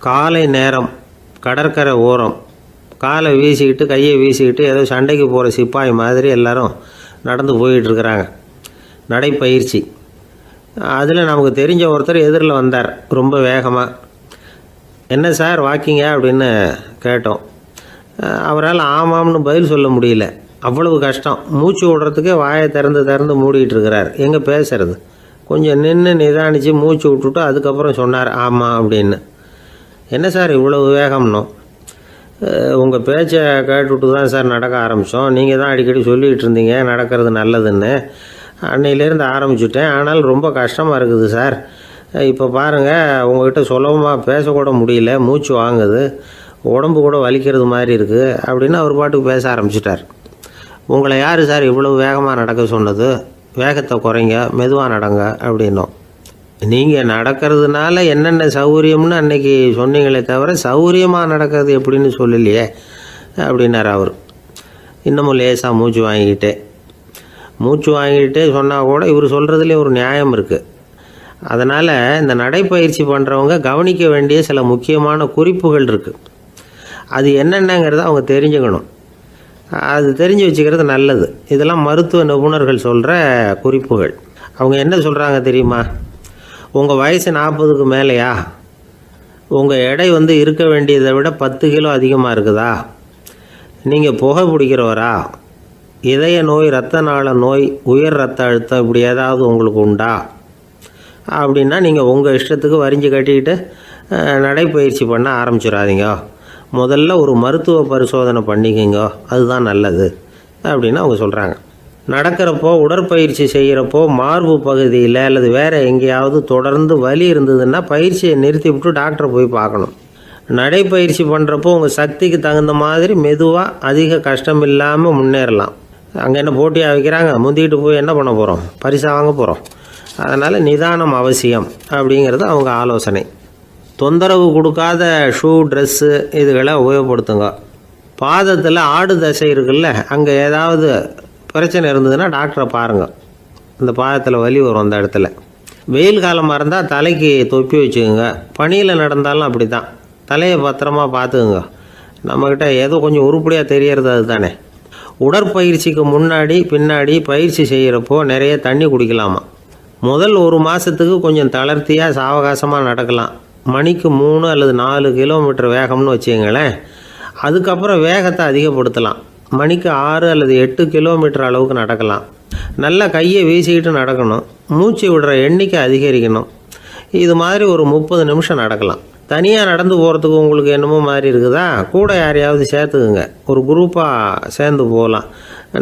காலை நேரம், கடற்கரை ஓரம், காலை வீசிக்கிட்டு கையை வீசிக்கிட்டு ஏதோ சண்டைக்கு போகிற சிப்பாய் மாதிரி எல்லாரும் நடந்து போயிட்டுருக்குறாங்க. நடைப்பயிற்சி. அதில் நமக்கு தெரிஞ்ச ஒருத்தர் எதிரில் வந்தார் ரொம்ப வேகமாக. என்ன சார் வாக்கிங்க அப்படின்னு கேட்டோம். அவரால் ஆமாம்னு பதில் சொல்ல முடியல, அவ்வளவு கஷ்டம். மூச்சு விடுறதுக்கே வாயை திறந்து மூடிகிட்டு இருக்கிறார். எங்கே பேசுறது? கொஞ்சம் நின்று நிதானித்து மூச்சு விட்டுட்டு அதுக்கப்புறம் சொன்னார் ஆமாம் அப்படின்னு. என்ன சார் இவ்வளவு வேகம்னோ? உங்கள் பேச்சை கேட்டுவிட்டு தான் சார் நடக்க ஆரம்பித்தோம். நீங்கள் தான் அடிக்கடி சொல்லிகிட்டு இருந்தீங்க நடக்கிறது நல்லதுன்னு. அன்னையிலேருந்து ஆரம்பிச்சுட்டேன். ஆனால் ரொம்ப கஷ்டமாக இருக்குது சார். இப்போ பாருங்கள், உங்கள்கிட்ட சுலபமாக பேசக்கூட முடியல, மூச்சு வாங்குது, உடம்பு கூட வலிக்கிறது மாதிரி இருக்குது அப்படின்னு அவர் பாட்டுக்கு பேச ஆரம்பிச்சிட்டார். உங்களை யார் சார் இவ்வளவு வேகமாக நடக்க சொன்னது? வேகத்தை குறைங்க, மெதுவாக நடங்க அப்படின்னோம். நீங்கள் நடக்கிறதுனால என்னென்ன சௌகரியம்னு அன்னைக்கு சொன்னீங்களே தவிர சௌகரியமாக நடக்கிறது எப்படின்னு சொல்லலையே அப்படின்னார் அவர். இன்னமும் லேசாக மூச்சு வாங்கிக்கிட்டே சொன்னால் கூட இவர் சொல்கிறதுலேயே ஒரு நியாயம் இருக்குது. அதனால் இந்த நடைப்பயிற்சி பண்ணுறவங்க கவனிக்க வேண்டிய சில முக்கியமான குறிப்புகள் இருக்குது. அது என்னென்னங்கிறத அவங்க தெரிஞ்சுக்கணும். அது தெரிஞ்சு வச்சுக்கிறது நல்லது. இதெல்லாம் மருத்துவ நிபுணர்கள் சொல்கிற குறிப்புகள். அவங்க என்ன சொல்கிறாங்க தெரியுமா? உங்கள் வயசு 40க்கு மேலேயா? உங்கள் எடை இருக்க வேண்டியதை விட 10 கிலோ அதிகமாக இருக்குதா? நீங்கள் புகை பிடிக்கிறவரா? இதய நோய், இரத்த நாள நோய், உயர் இரத்த அழுத்தம் இப்படி ஏதாவது உங்களுக்கு உண்டா? அப்படின்னா நீங்கள் உங்கள் இஷ்டத்துக்கு வரிஞ்சு கட்டிக்கிட்டு நடைப்பயிற்சி பண்ண ஆரம்பிச்சிடாதீங்க. முதல்ல ஒரு மருத்துவ பரிசோதனை பண்ணிக்கோங்க, அதுதான் நல்லது அப்படின்னு அவங்க சொல்கிறாங்க. நடக்கிறப்போ, உடற்பயிற்சி செய்கிறப்போ மார்பு பகுதியில் அல்லது வேறு எங்கேயாவது தொடர்ந்து வலி இருந்ததுன்னா பயிற்சியை நிறுத்திவிட்டு டாக்டரை போய் பார்க்கணும். நடைப்பயிற்சி பண்ணுறப்போ உங்கள் சக்திக்கு தகுந்த மாதிரி மெதுவாக அதிக கஷ்டம் இல்லாமல் முன்னேறலாம். அங்கே என்ன போட்டியாக வைக்கிறாங்க? முந்திக்கிட்டு போய் என்ன பண்ண போகிறோம்? பரிசாக வாங்க போகிறோம். அதனால் நிதானம் அவசியம் அப்படிங்கிறது அவங்க ஆலோசனை. தொந்தரவு கொடுக்காத ஷூ, ட்ரெஸ்ஸு இதுகளை உபயோகப்படுத்துங்க. பாதத்தில் ஆடு தசை இருக்குல்ல, அங்கே ஏதாவது பிரச்சனை இருந்ததுன்னா டாக்டரை பாருங்கள். இந்த பாதத்தில் வலி வரும் அந்த இடத்துல. வெயில் காலமாக இருந்தால் தலைக்கு தொப்பி வச்சுக்கோங்க. பனியில் நடந்தாலும் அப்படி தான். தலையை பத்திரமா பார்த்துக்குங்க. நம்மக்கிட்ட ஏதோ கொஞ்சம் உருப்படியாக தெரியறது அது தானே. உடற்பயிற்சிக்கு முன்னாடி பின்னாடி பயிற்சி செய்கிறப்போ நிறைய தண்ணி குடிக்கலாமா. முதல் 1 மாதத்துக்கு கொஞ்சம் தளர்த்தியாக சாவகாசமாக நடக்கலாம். மணிக்கு 3 அல்லது 4 கிலோமீட்டர் வேகம்னு வச்சுங்களேன். அதுக்கப்புறம் வேகத்தை அதிகப்படுத்தலாம். மணிக்கு 6 அல்லது 8 கிலோமீட்டர் அளவுக்கு நடக்கலாம். நல்லா கையை வீசிக்கிட்டு நடக்கணும். மூச்சு விடுற எண்ணிக்கை அதிகரிக்கணும். இது மாதிரி ஒரு 30 நிமிஷம் நடக்கலாம். தனியாக நடந்து போகிறதுக்கு உங்களுக்கு என்னமோ மாதிரி இருக்குதா? கூட யாரையாவது சேர்த்துக்குங்க. ஒரு குரூப்பாக சேர்ந்து போகலாம்.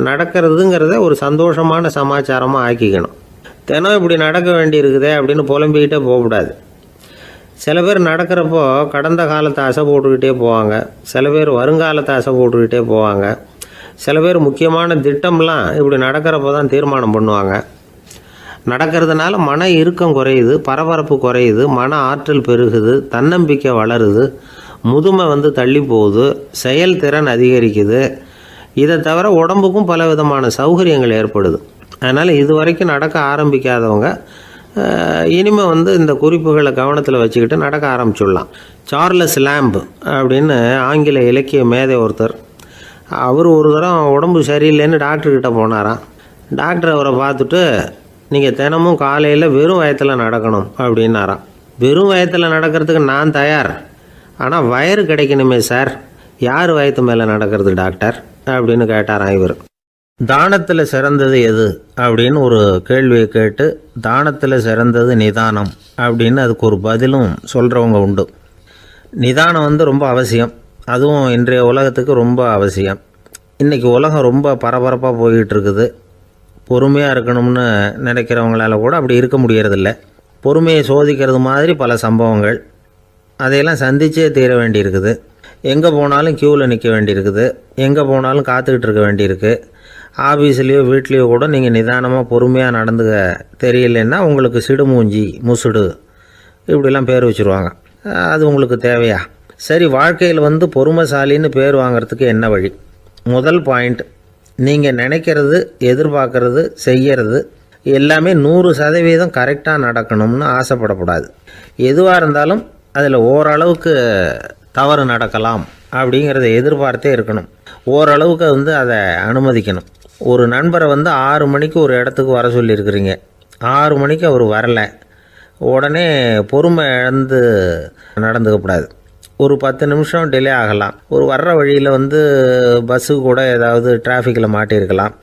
நடக்கிறதுங்கிறத ஒரு சந்தோஷமான சமாச்சாரமாக ஆக்கிக்கணும். தினம் இப்படி நடக்க வேண்டி இருக்குதே அப்படின்னு புலம்பிக்கிட்டே போகக்கூடாது. சில பேர் நடக்கிறப்போ கடந்த காலத்தை அசை போட்டுக்கிட்டே போவாங்க. சில பேர் வருங்காலத்தை அசை போட்டுக்கிட்டே போவாங்க. சில பேர் முக்கியமான திட்டம்லாம் இப்படி நடக்கிறப்போ தான் தீர்மானம் பண்ணுவாங்க. நடக்கிறதுனால மன இறுக்கம் குறையுது, பரபரப்பு குறையுது, மன ஆற்றல் பெருகுது, தன்னம்பிக்கை வளருது, முதுமை தள்ளி போகுது, செயல்திறன் அதிகரிக்குது. இதை தவிர உடம்புக்கும் பல விதமான சௌகரியங்கள் ஏற்படுது. அதனால் இது வரைக்கும் நடக்க ஆரம்பிக்காதவங்க இனிமேல் இந்த குறிப்புகளை கவனத்தில் வச்சுக்கிட்டு நடக்க ஆரம்பிச்சுடலாம். சார்லஸ் லேம்ப் அப்படின்னு ஆங்கில இலக்கிய மேதை ஒருத்தர். அவர் ஒரு தரம் உடம்பு சரியில்லைன்னு டாக்டர்கிட்ட போனாராம். டாக்டர் அவரை பார்த்துட்டு, நீங்கள் தினமும் காலையில் வெறும் வயத்தில் நடக்கணும் அப்படின்னாராம். வெறும் வயத்தில் நடக்கிறதுக்கு நான் தயார், ஆனால் வயிறு கிடைக்கணுமே சார். யார் வயத்து மேலே நடக்கிறது டாக்டர் அப்படின்னு கேட்டாராம் இவர். தானத்தில் சிறந்தது எது அப்படின்னு ஒரு கேள்வியை கேட்டு, தானத்தில் சிறந்தது நிதானம் அப்படின்னு அதுக்கு ஒரு பதிலும் சொல்கிறவங்க உண்டு. நிதானம் ரொம்ப அவசியம். அதுவும் இன்றைய உலகத்துக்கு ரொம்ப அவசியம். இன்றைக்கி உலகம் ரொம்ப பரபரப்பாக போய்கிட்டு இருக்குது. பொறுமையாக இருக்கணும்னு நினைக்கிறவங்களால கூட அப்படி இருக்க முடியறதில்ல. பொறுமையை சோதிக்கிறது மாதிரி பல சம்பவங்கள். அதையெல்லாம் சந்திச்சே தீர வேண்டியிருக்குது. எங்கே போனாலும் க்யூவில் நிற்க வேண்டியிருக்குது. எங்கே போனாலும் காத்துக்கிட்டு இருக்க வேண்டியிருக்கு. ஆஃபீஸ்லேயோ வீட்லேயோ கூட நீங்கள் நிதானமாக பொறுமையாக நடந்துக்க தெரியலன்னா உங்களுக்கு சிடுமூஞ்சி, முசுடு இப்படிலாம் பேர் வச்சுருவாங்க. அது உங்களுக்கு தேவையா? சரி, வாழ்க்கையில் பொறுமைசாலின்னு பேர் வாங்கிறதுக்கு என்ன வழி? முதல் பாயிண்ட், நீங்கள் நினைக்கிறது, எதிர்பார்க்கறது, செய்கிறது எல்லாமே 100% கரெக்டாக நடக்கணும்னு ஆசைப்படக்கூடாது. எதுவாக இருந்தாலும் அதில் ஓரளவுக்கு தவறு நடக்கலாம் அப்படிங்கிறத எதிர்பார்த்தே இருக்கணும். ஓரளவுக்கு வந்து அதை அனுமதிக்கணும். ஒரு நண்பரை வந்து 6 மணிக்கு ஒரு இடத்துக்கு வர சொல்லியிருக்கிறீங்க. 6 மணிக்கு அவர் வரலை. உடனே பொறுமை இழந்து நடந்துக்கக்கூடாது. ஒரு 10 நிமிஷம் டிலே ஆகலாம். ஒரு வர்ற வழியில் வந்து பஸ்ஸு கூட ஏதாவது டிராஃபிக்கில் மாட்டியிருக்கலாம்.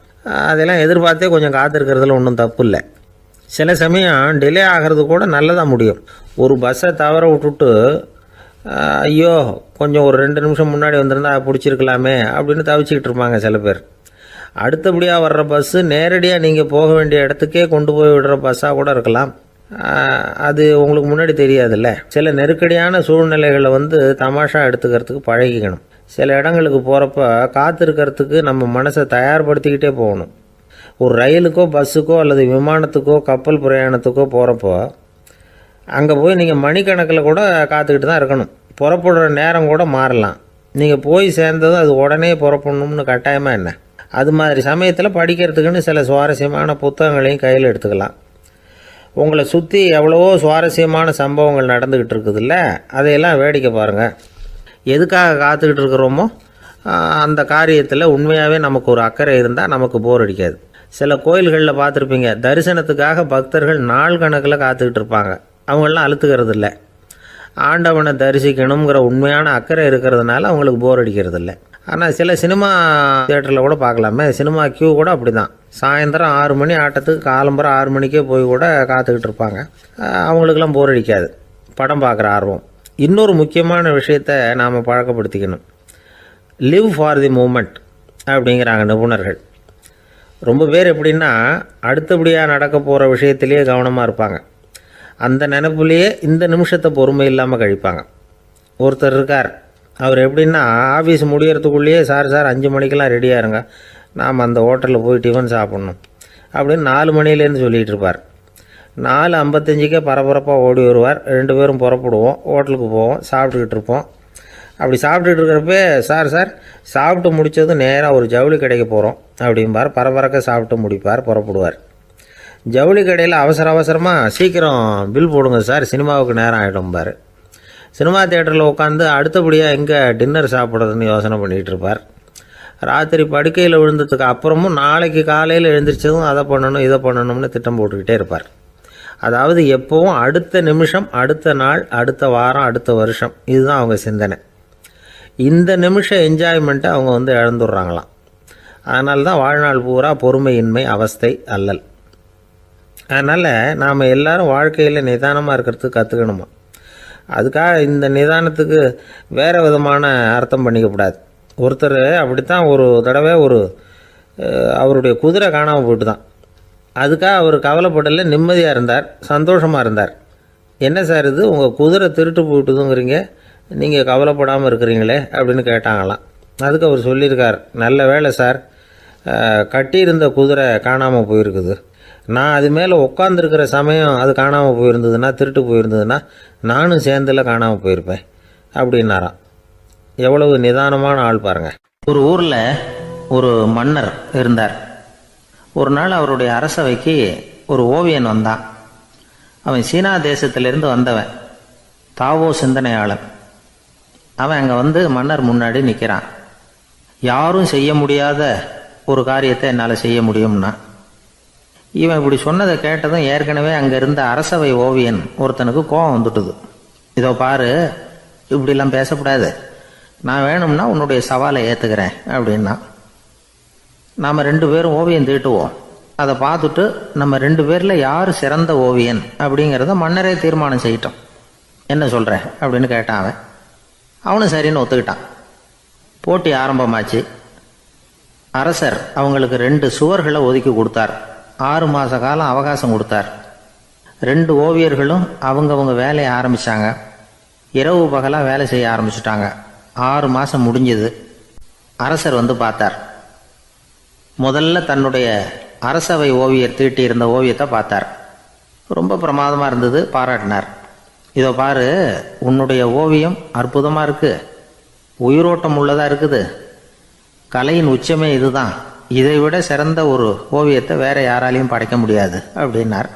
அதெல்லாம் எதிர்பார்த்தே கொஞ்சம் காத்திருக்கிறதுல ஒன்றும் தப்பு இல்லை. சில சமயம் டிலே ஆகிறது கூட நல்லதாக முடியும். ஒரு பஸ்ஸை தவற விட்டுட்டு ஐயோ கொஞ்சம் ஒரு 2 நிமிஷம் முன்னாடி வந்திருந்தா பிடிச்சிருக்கலாமே அப்படின்னு தவிச்சிக்கிட்டு இருப்பாங்க சில பேர். அடுத்தபடியாக வர்ற பஸ்ஸு நேரடியாக நீங்கள் போக வேண்டிய இடத்துக்கே கொண்டு போய் விடுற பஸ்ஸாக கூட இருக்கலாம். அது உங்களுக்கு முன்னாடி தெரியாதுல்ல. சில நெருக்கடியான சூழ்நிலைகளை வந்து தமாஷா எடுத்துக்கிறதுக்கு பழகிக்கணும். சில இடங்களுக்கு போகிறப்ப காத்திருக்கிறதுக்கு நம்ம மனசை தயார்படுத்திக்கிட்டே போகணும். ஒரு ரயிலுக்கோ பஸ்ஸுக்கோ அல்லது விமானத்துக்கோ கப்பல் பிரயாணத்துக்கோ போகிறப்போ அங்கே போய் நீங்கள் மணிக்கணக்கில் கூட காத்துக்கிட்டு தான் இருக்கணும். புறப்படுற நேரம் கூட மாறலாம். நீங்கள் போய் சேர்ந்ததும் அது உடனே புறப்படணும்னு கட்டாயமாக என்ன? அது மாதிரி சமயத்தில் படிக்கிறதுக்குன்னு சில சுவாரஸ்யமான புத்தகங்களையும் கையில் எடுத்துக்கலாம். உங்களை சுற்றி எவ்வளவோ சுவாரஸ்யமான சம்பவங்கள் நடந்துக்கிட்டு இருக்குதுல்ல, அதையெல்லாம் வேடிக்கை பாருங்கள். எதுக்காக காத்துக்கிட்டு இருக்கிறோமோ அந்த காரியத்தில் உண்மையாகவே நமக்கு ஒரு அக்கறை இருந்தால் நமக்கு போர் அடிக்காது. சில கோயில்களில் பார்த்துருப்பீங்க, தரிசனத்துக்காக பக்தர்கள் நாள் கணக்கில் காத்துக்கிட்டு இருப்பாங்க. அவங்களெலாம் அழுத்துக்கிறது இல்லை. ஆண்டவனை தரிசிக்கணுங்கிற உண்மையான அக்கறை இருக்கிறதுனால அவங்களுக்கு போர் அடிக்கிறது இல்லை. ஆனால் சில சினிமா தியேட்டரில் கூட பார்க்கலாமே, சினிமா கியூ கூட அப்படி தான். சாயந்தரம் 6 மணி ஆட்டத்துக்கு காலம்பரம் 6 மணிக்கே போய் கூட காத்துக்கிட்டு இருப்பாங்க. அவங்களுக்கெல்லாம் போர் அடிக்காது, படம் பார்க்குற ஆர்வம். இன்னொரு முக்கியமான விஷயத்தை நாம் பழக்கப்படுத்திக்கணும். லிவ் ஃபார் தி மூமெண்ட் அப்படிங்கிறாங்க நிபுணர்கள். ரொம்ப பேர் எப்படின்னா அடுத்தபடியாக நடக்க போகிற விஷயத்திலேயே கவனமாக இருப்பாங்க. அந்த நினைப்புலேயே இந்த நிமிஷத்தை பொறுமை இல்லாமல் கழிப்பாங்க. ஒருத்தர் இருக்கார், அவர் எப்படின்னா ஆஃபீஸ் முடியறதுக்குள்ளேயே சார் 5 மணிக்கெல்லாம் ரெடியாக இருங்க, நாம் அந்த ஹோட்டலில் போய் டிஃபன் சாப்பிட்ணும் அப்படின்னு 4 மணிலேருந்து சொல்லிகிட்டு இருப்பார். 4:55 பரபரப்பாக ஓடி வருவார். 2 பேரும் புறப்படுவோம், ஹோட்டலுக்கு போவோம், சாப்பிட்டுக்கிட்டு இருப்போம். அப்படி சாப்பிட்டுட்டு இருக்கிறப்ப சார் சாப்பிட்டு முடித்ததும் நேராக ஒரு ஜவுளி கடைக்கு போகிறோம் அப்படிம்பார். பரபரக்க சாப்பிட்டு முடிப்பார், புறப்படுவார். ஜவுளி கடையில் அவசரமாக சீக்கிரம் பில் போடுங்க சார், சினிமாவுக்கு நேரம் ஆகிடும்பார். சினிமா தியேட்டரில் உட்காந்து அடுத்தபடியாக எங்கே டின்னர் சாப்பிட்றதுன்னு யோசனை பண்ணிகிட்டு இருப்பார். ராத்திரி படுக்கையில் விழுந்ததுக்கு அப்புறமும் நாளைக்கு காலையில் எழுந்திரிச்சதும் அதை பண்ணணும் இதை பண்ணணும்னு திட்டம் போட்டுக்கிட்டே இருப்பார். அதாவது எப்போவும் அடுத்த நிமிஷம், அடுத்த நாள், அடுத்த வாரம், அடுத்த வருஷம், இதுதான் அவங்க சிந்தனை. இந்த நிமிஷம் என்ஜாய்மெண்ட்டை அவங்க வந்து இழந்துடுறாங்களாம். அதனால தான் வாழ்நாள் பூரா பொறுமையின்மை, அவஸ்தை, அல்லல். அதனால் நாம் எல்லோரும் வாழ்க்கையில் நிதானமாக இருக்கிறதுக்கு கற்றுக்கணுமா. அதுக்காக இந்த நிதானத்துக்கு வேறு விதமான அர்த்தம் பண்ணிக்கக்கூடாது. ஒருத்தர் அப்படித்தான் ஒரு தடவை அவருடைய குதிரை காணாமல் போயிட்டு தான். அதுக்காக அவர் கவலைப்படலை, நிம்மதியாக இருந்தார், சந்தோஷமாக இருந்தார். என்ன சார் இது, உங்கள் குதிரை திருட்டு போயிட்டுதுங்கிறீங்க, நீங்கள் கவலைப்படாமல் இருக்கிறீங்களே அப்படின்னு கேட்டாங்களாம். அதுக்கு அவர் சொல்லியிருக்கார், நல்ல வேலை சார், கட்டியிருந்த குதிரை காணாமல் போயிருக்குது. நான் அது மேலே உட்காந்துருக்கிற சமயம் அது காணாமல் போயிருந்ததுன்னா, திருட்டு போயிருந்ததுன்னா நானும் சேர்ந்தில் காணாமல் போயிருப்பேன் அப்படின்னாராம். எவ்வளவு நிதானமான ஆள் பாருங்கள். ஒரு ஊரில் ஒரு மன்னர் இருந்தார். ஒரு நாள் அவருடைய அரசவைக்கு ஒரு ஓவியன் வந்தான். அவன் சீனா தேசத்திலிருந்து வந்தவன், தாவோ சிந்தனையாளன். அவன் அங்கே வந்து மன்னர் முன்னாடி நிற்கிறான். யாரும் செய்ய முடியாத ஒரு காரியத்தை என்னால் செய்ய முடியும்னா. இவன் இப்படி சொன்னதை கேட்டதும் ஏற்கனவே அங்கே இருந்த அரசவை ஓவியன் ஒருத்தனுக்கு கோபம் வந்துட்டுது. இதோ பாரு, இப்படிலாம் பேசக்கூடாது, நான் வேணும்னா உன்னுடைய சவாலை ஏற்றுக்கிறேன் அப்படின்னா. நாம் 2 பேரும் ஓவியம் தீட்டுவோம், அதை பார்த்துட்டு நம்ம 2 பேரில் யார் சிறந்த ஓவியன் அப்படிங்கிறத மன்னரே தீர்மானம் செய்யட்டும், என்ன சொல்கிற அப்படின்னு கேட்டான். அவனும் சரின்னு ஒத்துக்கிட்டான். போட்டி ஆரம்பமாச்சு. அரசர் அவங்களுக்கு 2 சுவர்களை ஒதுக்கி கொடுத்தார். 6 மாத காலம் அவகாசம் கொடுத்தார். 2 ஓவியர்களும் அவங்கவுங்க வேலையை ஆரம்பித்தாங்க. இரவு பகலாக வேலை செய்ய ஆரம்பிச்சுட்டாங்க. 6 மாதம் முடிஞ்சது. அரசர் வந்து பார்த்தார். முதல்ல தன்னுடைய அரசவை ஓவியர் தீட்டியிருந்த ஓவியத்தை பார்த்தார். ரொம்ப பிரமாதமாக இருந்தது, பாராட்டினார். இதோ பாரு, உன்னுடைய ஓவியம் அற்புதமாக இருக்குது, உயிரோட்டம் உள்ளதாக இருக்குது, கலையின் உச்சமே இதுதான், இதை விட சிறந்த ஒரு ஓவியத்தை வேற யாராலையும் படைக்க முடியாது அப்படின்னார்.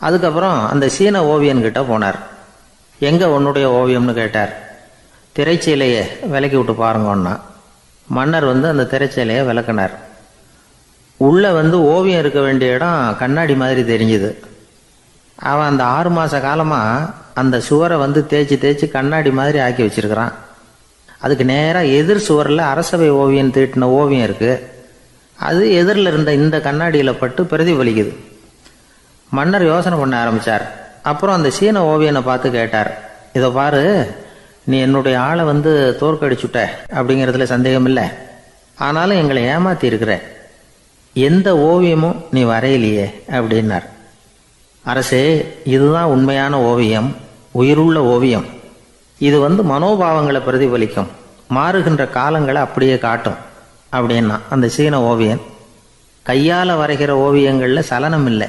அதுக்கப்புறம் அந்த சீன ஓவியன்கிட்ட போனார். எங்கே உன்னுடைய ஓவியம்னு கேட்டார். திரைச்சீலையை விலக்கி விட்டு பாருங்கன்னா மன்னர் அந்த திரைச்சீலையை விளக்குனார். உள்ளே ஓவியம் இருக்க வேண்டிய இடம் கண்ணாடி மாதிரி தெரிஞ்சுது. அவன் அந்த 6 மாத காலமாக அந்த சுவரை தேய்ச்சி தேய்ச்சி கண்ணாடி மாதிரி ஆக்கி வச்சிருக்கிறான். அதுக்கு நேராக எதிர் சுவரில் அரசவை ஓவியம் தீட்டின ஓவியம் இருக்குது. அது எதிரில் இருந்த இந்த கண்ணாடியில் பட்டு பிரதிபலிக்குது. மன்னர் யோசனை பண்ண ஆரம்பித்தார். அப்புறம் அந்த சீன ஓவியனை பார்த்து கேட்டார், இதை பாரு, நீ என்னுடைய ஆளை தோற்கடிச்சுட்ட அப்படிங்கிறதுல சந்தேகம் இல்லை. ஆனாலும் எங்களை ஏமாத்தி இருக்கிற, எந்த ஓவியமும் நீ வரையிலையே அப்படின்னார். அரசே, இதுதான் உண்மையான ஓவியம், உயிருள்ள ஓவியம். இது மனோபாவங்களை பிரதிபலிக்கும், மாறுகின்ற காலங்களை அப்படியே காட்டும் அப்படின்னா அந்த சீன ஓவியன். கையால் வரைகிற ஓவியங்களில் சலனம் இல்லை.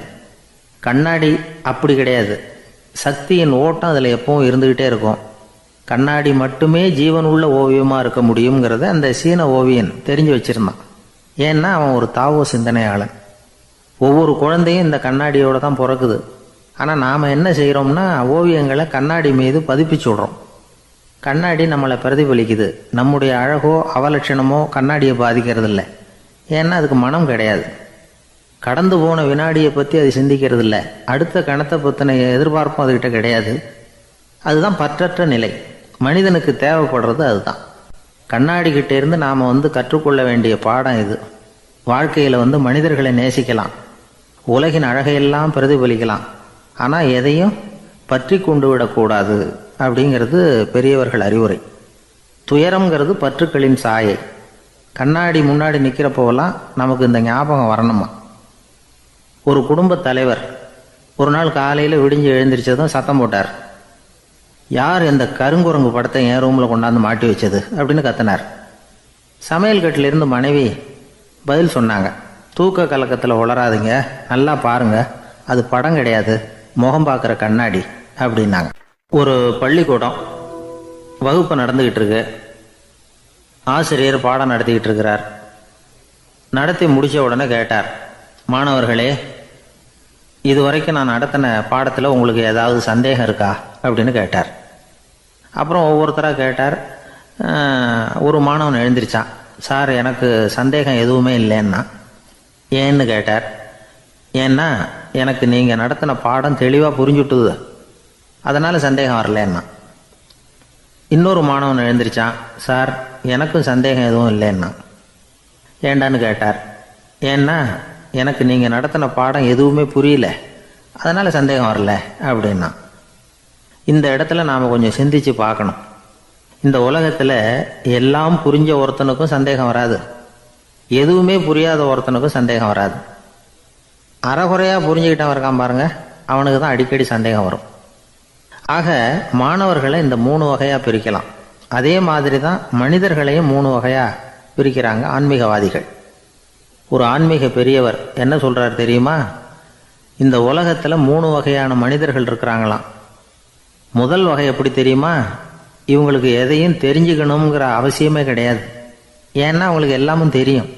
கண்ணாடி அப்படி கிடையாது. சக்தியின் ஓட்டம் அதில் எப்பவும் இருந்துக்கிட்டே இருக்கும். கண்ணாடி மட்டுமே ஜீவனுள்ள ஓவியமாக இருக்க முடியுங்கிறத அந்த சீன ஓவியன் தெரிஞ்சு வச்சிருந்தான். ஏன்னா அவன் ஒரு தாவோ சிந்தனையாளன். ஒவ்வொரு குழந்தையும் இந்த கண்ணாடியோடு தான் பிறக்குது. ஆனால் நாம் என்ன செய்கிறோம்னா ஓவியங்களை கண்ணாடி மீது பதிப்பிச்சு விடுறோம். கண்ணாடி நம்மளை பிரதிபலிக்குது. நம்முடைய அழகோ அவலட்சணமோ கண்ணாடியை பாதிக்கிறது இல்லை. ஏன்னா அதுக்கு மனம் கிடையாது. கடந்து போன வினாடியை பற்றி அது சிந்திக்கிறது இல்லை. அடுத்த கணத்தை பற்றின எதிர்பார்ப்பும் அதுகிட்ட கிடையாது. அதுதான் பற்றற்ற நிலை. மனிதனுக்கு தேவைப்படுறது அதுதான். கண்ணாடி கிட்டே இருந்து நாம் கற்றுக்கொள்ள வேண்டிய பாடம் இது. வாழ்க்கையில் மனிதர்களை நேசிக்கலாம், உலகின் அழகையெல்லாம் பிரதிபலிக்கலாம், ஆனால் எதையும் பற்றி கொண்டு விடக்கூடாது அப்படிங்கிறது பெரியவர்கள் அறிவுரை. துயரம்ங்கிறது பற்றுக்களின் சாயை. கண்ணாடி முன்னாடி நிற்கிறப்போவெல்லாம் நமக்கு இந்த ஞாபகம் வரணுமா. ஒரு குடும்பத் தலைவர் ஒரு நாள் காலையில் விடிஞ்சு எழுந்திரிச்சதும் சத்தம் போட்டார். யார் இந்த கருங்குரங்கு படத்தை என் ரூமில் கொண்டாந்து மாட்டி வச்சது அப்படின்னு கத்தினார். சமையல் கட்டிலிருந்து மனைவி பதில் சொன்னாங்க, தூக்க கலக்கத்தில் உளராதுங்க, நல்லா பாருங்க, அது படம் கிடையாது, முகம் பார்க்குற கண்ணாடி அப்படின்னாங்க. ஒரு பள்ளிக்கூடம் வகுப்பு நடந்துக்கிட்டு இருக்கு. ஆசிரியர் பாடம் நடத்திக்கிட்டு இருக்கிறார். நடத்தி முடித்த உடனே கேட்டார், மாணவர்களே, இதுவரைக்கும் நான் நடத்தின பாடத்தில் உங்களுக்கு ஏதாவது சந்தேகம் இருக்கா அப்படின்னு கேட்டார். அப்புறம் ஒவ்வொருத்தராக கேட்டார். ஒரு மாணவன் எழுந்திரிச்சான். சார், எனக்கு சந்தேகம் எதுவுமே இல்லைன்னா. ஏன்னு கேட்டார். ஏன்னா எனக்கு நீங்கள் நடத்தின பாடம் தெளிவாக புரிஞ்சுட்டுது, அதனால் சந்தேகம் வரலன்னா. இன்னொரு மாணவன் எழுந்திரிச்சான். சார், எனக்கும் சந்தேகம் எதுவும் இல்லைன்னா. ஏண்டான்னு கேட்டார். ஏன்னா எனக்கு நீங்கள் நடத்தின பாடம் எதுவுமே புரியல, அதனால் சந்தேகம் வரல அப்படின்னா. இந்த இடத்துல நாம் கொஞ்சம் சிந்திச்சு பார்க்கணும். இந்த உலகத்தில் எல்லாம் புரிஞ்ச ஒருத்தனுக்கும் சந்தேகம் வராது, எதுவுமே புரியாத ஒருத்தனுக்கும் சந்தேகம் வராது. அறகுறையாக புரிஞ்சுக்கிட்டவன் இருக்கான் பாருங்க, அவனுக்கு தான் அடிக்கடி சந்தேகம் வரும். ஆக மாணவர்களை இந்த 3 வகையாக பிரிக்கலாம். அதே மாதிரி தான் மனிதர்களையும் 3 வகையாக பிரிக்கிறாங்க ஆன்மீகவாதிகள். ஒரு ஆன்மீக பெரியவர் என்ன சொல்கிறார் தெரியுமா? இந்த உலகத்தில் 3 வகையான மனிதர்கள் இருக்கிறாங்களாம். முதல் வகை எப்படி தெரியுமா? இவங்களுக்கு எதையும் தெரிஞ்சுக்கணுங்கிற அவசியமே கிடையாது. ஏன்னா அவங்களுக்கு எல்லாமும் தெரியும்.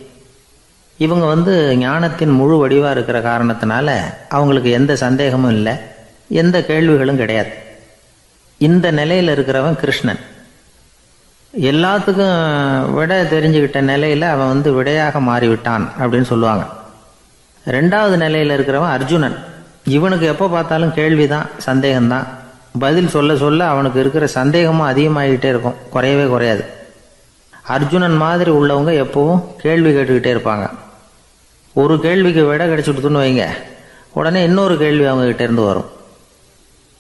இவங்க ஞானத்தின் முழு வடிவாக இருக்கிற காரணத்தினால அவங்களுக்கு எந்த சந்தேகமும் இல்லை, எந்த கேள்விகளும் கிடையாது. இந்த நிலையில் இருக்கிறவன் கிருஷ்ணன். எல்லாத்துக்கும் விட தெரிஞ்சுக்கிட்ட நிலையில் அவன் விடையாக மாறிவிட்டான் அப்படின்னு சொல்லுவாங்க. 2வது நிலையில் இருக்கிறவன் அர்ஜுனன். இவனுக்கு எப்போ பார்த்தாலும் கேள்விதான், சந்தேகம்தான். பதில் சொல்ல சொல்ல அவனுக்கு இருக்கிற சந்தேகமும் அதிகமாகிக்கிட்டே இருக்கும், குறையவே குறையாது. அர்ஜுனன் மாதிரி உள்ளவங்க எப்பவும் கேள்வி கேட்டுக்கிட்டே இருப்பாங்க. ஒரு கேள்விக்கு விட கிடைச்சுட்டுன்னு வைங்க, உடனே இன்னொரு கேள்வி அவங்ககிட்ட இருந்து வரும்.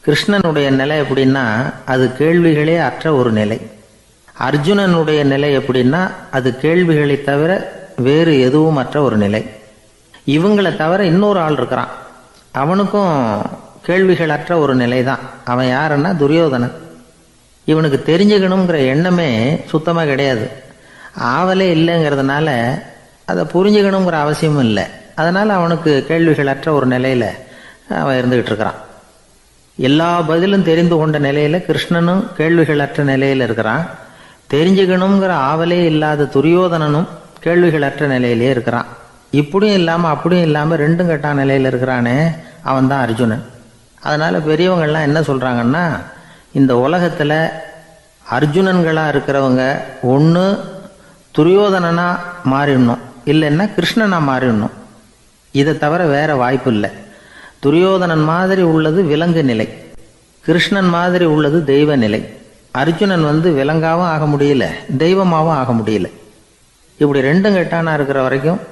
கிருஷ்ணனுடைய நிலை எப்படின்னா அது கேள்விகளே அற்ற ஒரு நிலை. அர்ஜுனனுடைய நிலை எப்படின்னா அது கேள்விகளை தவிர வேறு எதுவும் அற்ற ஒரு நிலை. இவங்களை தவிர இன்னொரு ஆள் இருக்கிறான், அவனுக்கும் கேள்விகள் அற்ற ஒரு நிலை தான். அவன் யாருன்னா துரியோதனன். இவனுக்கு தெரிஞ்சுக்கணுங்கிற எண்ணமே சுத்தமாக கிடையாது. ஆவலே இல்லைங்கிறதுனால அதை புரிஞ்சுக்கணுங்கிற அவசியமும் இல்லை. அதனால் அவனுக்கு கேள்விகள் அற்ற ஒரு நிலையில் அவன் இருந்துக்கிட்டு இருக்கிறான். எல்லா பதிலும் தெரிந்து கொண்ட நிலையில் கிருஷ்ணனும் கேள்விகள் அற்ற நிலையில் இருக்கிறான். தெரிஞ்சுக்கணுங்கிற ஆவலே இல்லாத துரியோதனனும் கேள்விகள் அற்ற நிலையிலே இருக்கிறான். இப்படியும் இல்லாமல் அப்படியும் இல்லாமல் 2ம் கெட்டான நிலையில் இருக்கிறானே, அவன் தான் அர்ஜுனன். அதனால் பெரியவங்கள்லாம் என்ன சொல்கிறாங்கன்னா, இந்த உலகத்தில் அர்ஜுனன்களாக இருக்கிறவங்க ஒன்று துரியோதனனாக மாறிடணும், இல்லைன்னா கிருஷ்ணனாக மாறிடணும். இதை தவிர வேறு வாய்ப்பு இல்லை. துரியோதனன் மாதிரி உள்ளது விலங்கு நிலை, கிருஷ்ணன் மாதிரி உள்ளது தெய்வ நிலை. அர்ஜுனன் விலங்காவும் ஆக முடியல, தெய்வமாகவும் ஆக முடியல. இப்படி ரெண்டும் கெட்டானா இருக்கிற வரைக்கும்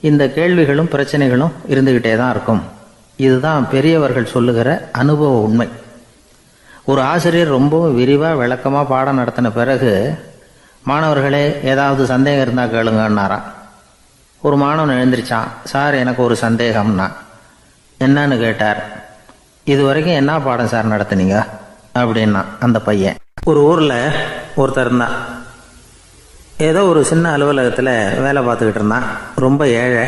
இந்த கேள்விகளும் பிரச்சனைகளும் இருந்துக்கிட்டே தான் இருக்கும். இதுதான் பெரியவர்கள் சொல்லுகிற அனுபவ உண்மை. ஒரு ஆசிரியர் ரொம்பவும் விரிவாக விளக்கமாக பாடம் நடத்தின பிறகு, மாணவர்களே ஏதாவது சந்தேகம் இருந்தால் கேளுங்கன்னாராம். ஒரு மாணவன் எழுந்திரிச்சான். சார், எனக்கு ஒரு சந்தேகம்னா. என்னன்னு கேட்டார். இது வரைக்கும் என்ன பாடம் சார் நடத்துனீங்க அப்படின்னா அந்த பையன். ஒரு ஊரில் ஒருத்தர் இருந்தான். ஏதோ ஒரு சின்ன அலுவலகத்தில் வேலை பார்த்துக்கிட்டு இருந்தான். ரொம்ப ஏழை.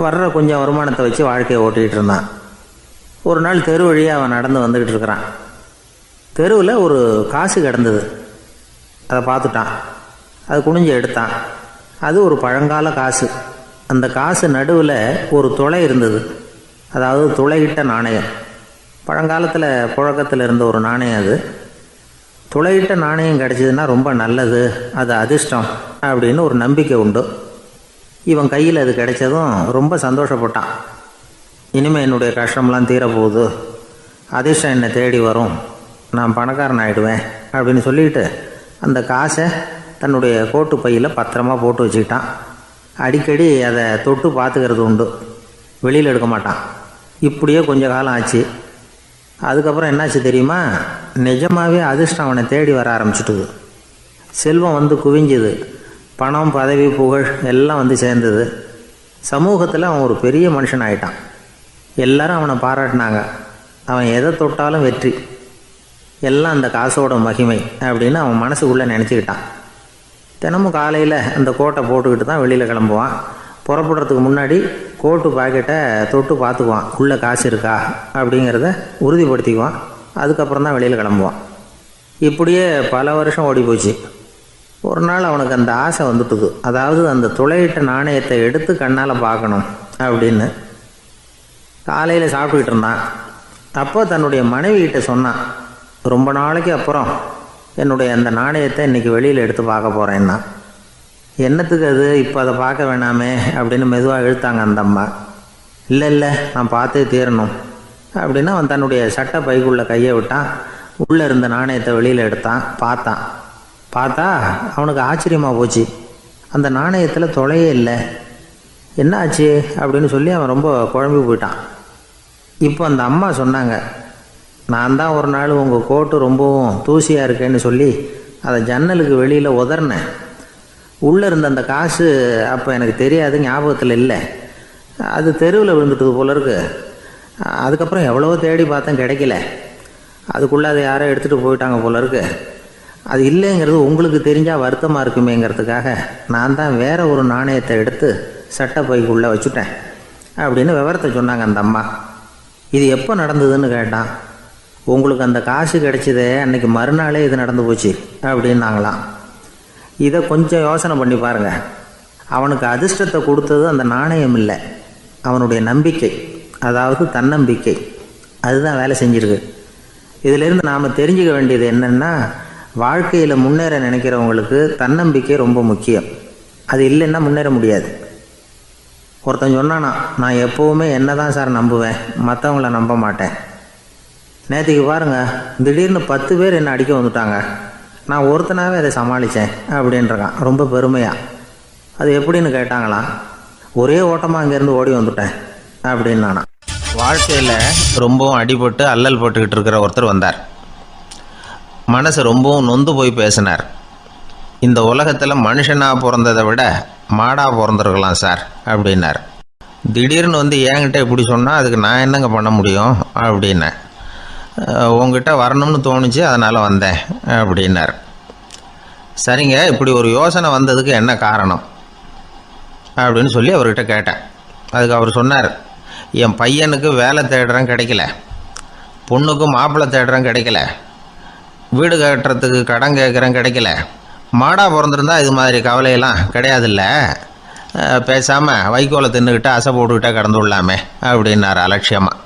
வர்ற கொஞ்சம் வருமானத்தை வச்சு வாழ்க்கையை ஓட்டிகிட்டு இருந்தான். ஒரு நாள் தெரு வழியாக அவன் நடந்து வந்துக்கிட்டு இருக்கிறான். தெருவில் ஒரு காசு கிடந்தது. அதை பார்த்துட்டான். அது குனிஞ்சு எடுத்தான். அது ஒரு பழங்கால காசு. அந்த காசு நடுவில் ஒரு துளை இருந்தது. அதாவது துளையிட்ட நாணயம். பழங்காலத்தில் புழக்கத்தில் இருந்த ஒரு நாணயம் அது. துளையிட்ட நாணயம் கிடச்சிதுன்னா ரொம்ப நல்லது, அது அதிர்ஷ்டம் அப்படின்னு ஒரு நம்பிக்கை உண்டு. இவன் கையில் அது கிடைச்சதும் ரொம்ப சந்தோஷப்பட்டான். இனிமேல் என்னுடைய கஷ்டம்லாம் தீரப்போகுது, அதிர்ஷ்டம் என்னை தேடி வரும், நான் பணக்காரன் ஆகிடுவேன் அப்படின்னு சொல்லிட்டு அந்த காசை தன்னுடைய கோட்டு பையில் பத்திரமா போட்டு வச்சுக்கிட்டான். அடிக்கடி அதை தொட்டு பார்த்துக்கிறது உண்டு, வெளியில் எடுக்க மாட்டான். இப்படியே கொஞ்ச காலம் ஆச்சு. அதுக்கப்புறம் என்னாச்சு தெரியுமா? நிஜமாகவே அதிர்ஷ்டம் அவனை தேடி வர ஆரம்பிச்சுட்டுது. செல்வம் குவிஞ்சுது. பணம், பதவி, புகழ் எல்லாம் சேர்ந்தது. சமூகத்தில் அவன் ஒரு பெரிய மனுஷன் ஆயிட்டான். எல்லாரும் அவனை பாராட்டினாங்க. அவன் எதை தொட்டாலும் வெற்றி, எல்லாம் அந்த காசோட மகிமை அப்படின்னு அவன் மனசுக்குள்ளே நினச்சிக்கிட்டான். தினமும் காலையில் அந்த கோட்டை போட்டுக்கிட்டு தான் வெளியில் கிளம்புவான். புறப்படுறதுக்கு முன்னாடி கோட்டு பாக்கெட்டை தொட்டு பார்த்துக்குவான், உள்ளே காசு இருக்கா அப்படிங்கிறத உறுதிப்படுத்திக்குவான். அதுக்கப்புறம் தான் வெளியில் கிளம்புவான். இப்படியே பல வருஷம் ஓடி போச்சு. ஒரு நாள் அவனுக்கு அந்த ஆசை வந்துட்டுது. அதாவது அந்த துளையிட்ட நாணயத்தை எடுத்து கண்ணால் பார்க்கணும் அப்படின்னு. காலையில் சாப்பிட்டுக்கிட்டு இருந்தான். அப்போ தன்னுடைய மனைவிகிட்ட சொன்னான், ரொம்ப நாளைக்கு அப்புறம் என்னுடைய அந்த நாணயத்தை இன்றைக்கி வெளியில் எடுத்து பார்க்க போகிறேன்னா. என்னத்துக்கு அது, இப்போ அதை பார்க்க வேணாமே அப்படின்னு மெதுவாக இழுத்தாங்க அந்த அம்மா. இல்லை நான் பார்த்தே தீரணும் அப்படின்னு அவன் தன்னுடைய சட்டை பைக்குள்ளே கையை விட்டான். உள்ளே இருந்த நாணயத்தை வெளியில் எடுத்தான். பார்த்தா அவனுக்கு ஆச்சரியமாக போச்சு. அந்த நாணயத்தில் தொலையே இல்லை. என்ன ஆச்சு அப்படின்னு சொல்லி அவன் ரொம்ப குழம்பி போயிட்டான். இப்போ அந்த அம்மா சொன்னாங்க, நான் தான் ஒரு நாள் உங்கள் கோட்டு ரொம்பவும் தூசியாக இருக்கேன்னு சொல்லி அதை ஜன்னலுக்கு வெளியில் உதறினேன். உள்ளே இருந்த அந்த காசு அப்போ எனக்கு தெரியாது, ஞாபகத்தில் இல்லை. அது தெருவில் விழுந்துட்டது போல இருக்கு. அதுக்கப்புறம் எவ்வளவோ தேடி பார்த்தேன், கிடைக்கல. அதுக்குள்ளே அதை யாரோ எடுத்துகிட்டு போயிட்டாங்க போல இருக்கு. அது இல்லைங்கிறது உங்களுக்கு தெரிஞ்சால் வருத்தமாக இருக்குமேங்கிறதுக்காக நான் தான் வேறு ஒரு நாணயத்தை எடுத்து சட்டை பைக்குள்ளே வச்சுட்டேன் அப்படின்னு விவரத்தை சொன்னாங்க அந்த அம்மா. இது எப்போ நடந்ததுன்னு கேட்டான். உங்களுக்கு அந்த காசு கிடைச்சதே அன்றைக்கி மறுநாளே இது நடந்து போச்சு அப்படின்னாங்களாம். இதை கொஞ்சம் யோசனை பண்ணி பாருங்கள். அவனுக்கு அதிர்ஷ்டத்தை கொடுத்தது அந்த நாணயம் இல்லை, அவனுடைய நம்பிக்கை, அதாவது தன்னம்பிக்கை. அதுதான் வேலை செஞ்சுருக்கு. இதிலேருந்து நாம் தெரிஞ்சுக்க வேண்டியது என்னென்னா, வாழ்க்கையில் முன்னேற நினைக்கிறவங்களுக்கு தன்னம்பிக்கை ரொம்ப முக்கியம். அது இல்லைன்னா முன்னேற முடியாது. ஒருத்தன் சொன்னானா, நான் எப்போவுமே என்ன தான் சார் நம்புவேன், மற்றவங்கள நம்ப மாட்டேன். நேற்றுக்கு பாருங்கள், திடீர்னு 10 பேர் என்னை அடிக்க வந்துட்டாங்க, நான் ஒருத்தனாகவே அதை சமாளித்தேன் அப்படின்றான் ரொம்ப பெருமையாக. அது எப்படின்னு கேட்டாங்களாம். ஒரே ஓட்டமாக அங்கேருந்து ஓடி வந்துட்டேன் அப்படின்னு நானா. வாழ்க்கையில் ரொம்பவும் அடிபட்டு அல்லல் போட்டுக்கிட்டு இருக்கிற ஒருத்தர் வந்தார். மனசு ரொம்பவும் நொந்து போய் பேசினார். இந்த உலகத்தில் மனுஷனாக பிறந்ததை விட மாடாக பிறந்திருக்கலாம் சார் அப்படின்னார். திடீர்னு என்கிட்ட இப்படி சொன்னால் அதுக்கு நான் என்னங்க பண்ண முடியும் அப்படின்னேன். உங்ககிட்ட வரணும்னு தோணுச்சு, அதனால் வந்தேன் அப்படின்னார். சரிங்க, இப்படி ஒரு யோசனை வந்ததுக்கு என்ன காரணம் அப்படின்னு சொல்லி அவர்கிட்ட கேட்டேன். அதுக்கு அவர் சொன்னார், என் பையனுக்கு வேலை தேடுறேன் கிடைக்கல, பொண்ணுக்கு மாப்பிள்ளை தேடுறேன் கிடைக்கல, வீடு கட்டுறதுக்கு கடன் கேட்குறேன் கிடைக்கல. மாடாக பிறந்திருந்தா இது மாதிரி கவலையெல்லாம் கிடையாதுல்ல, பேசாமல் வைக்கோலை தின்னுக்கிட்டு அசை போட்டுக்கிட்டே கடந்து விடலாமே அப்படின்னார் அலட்சியமாக.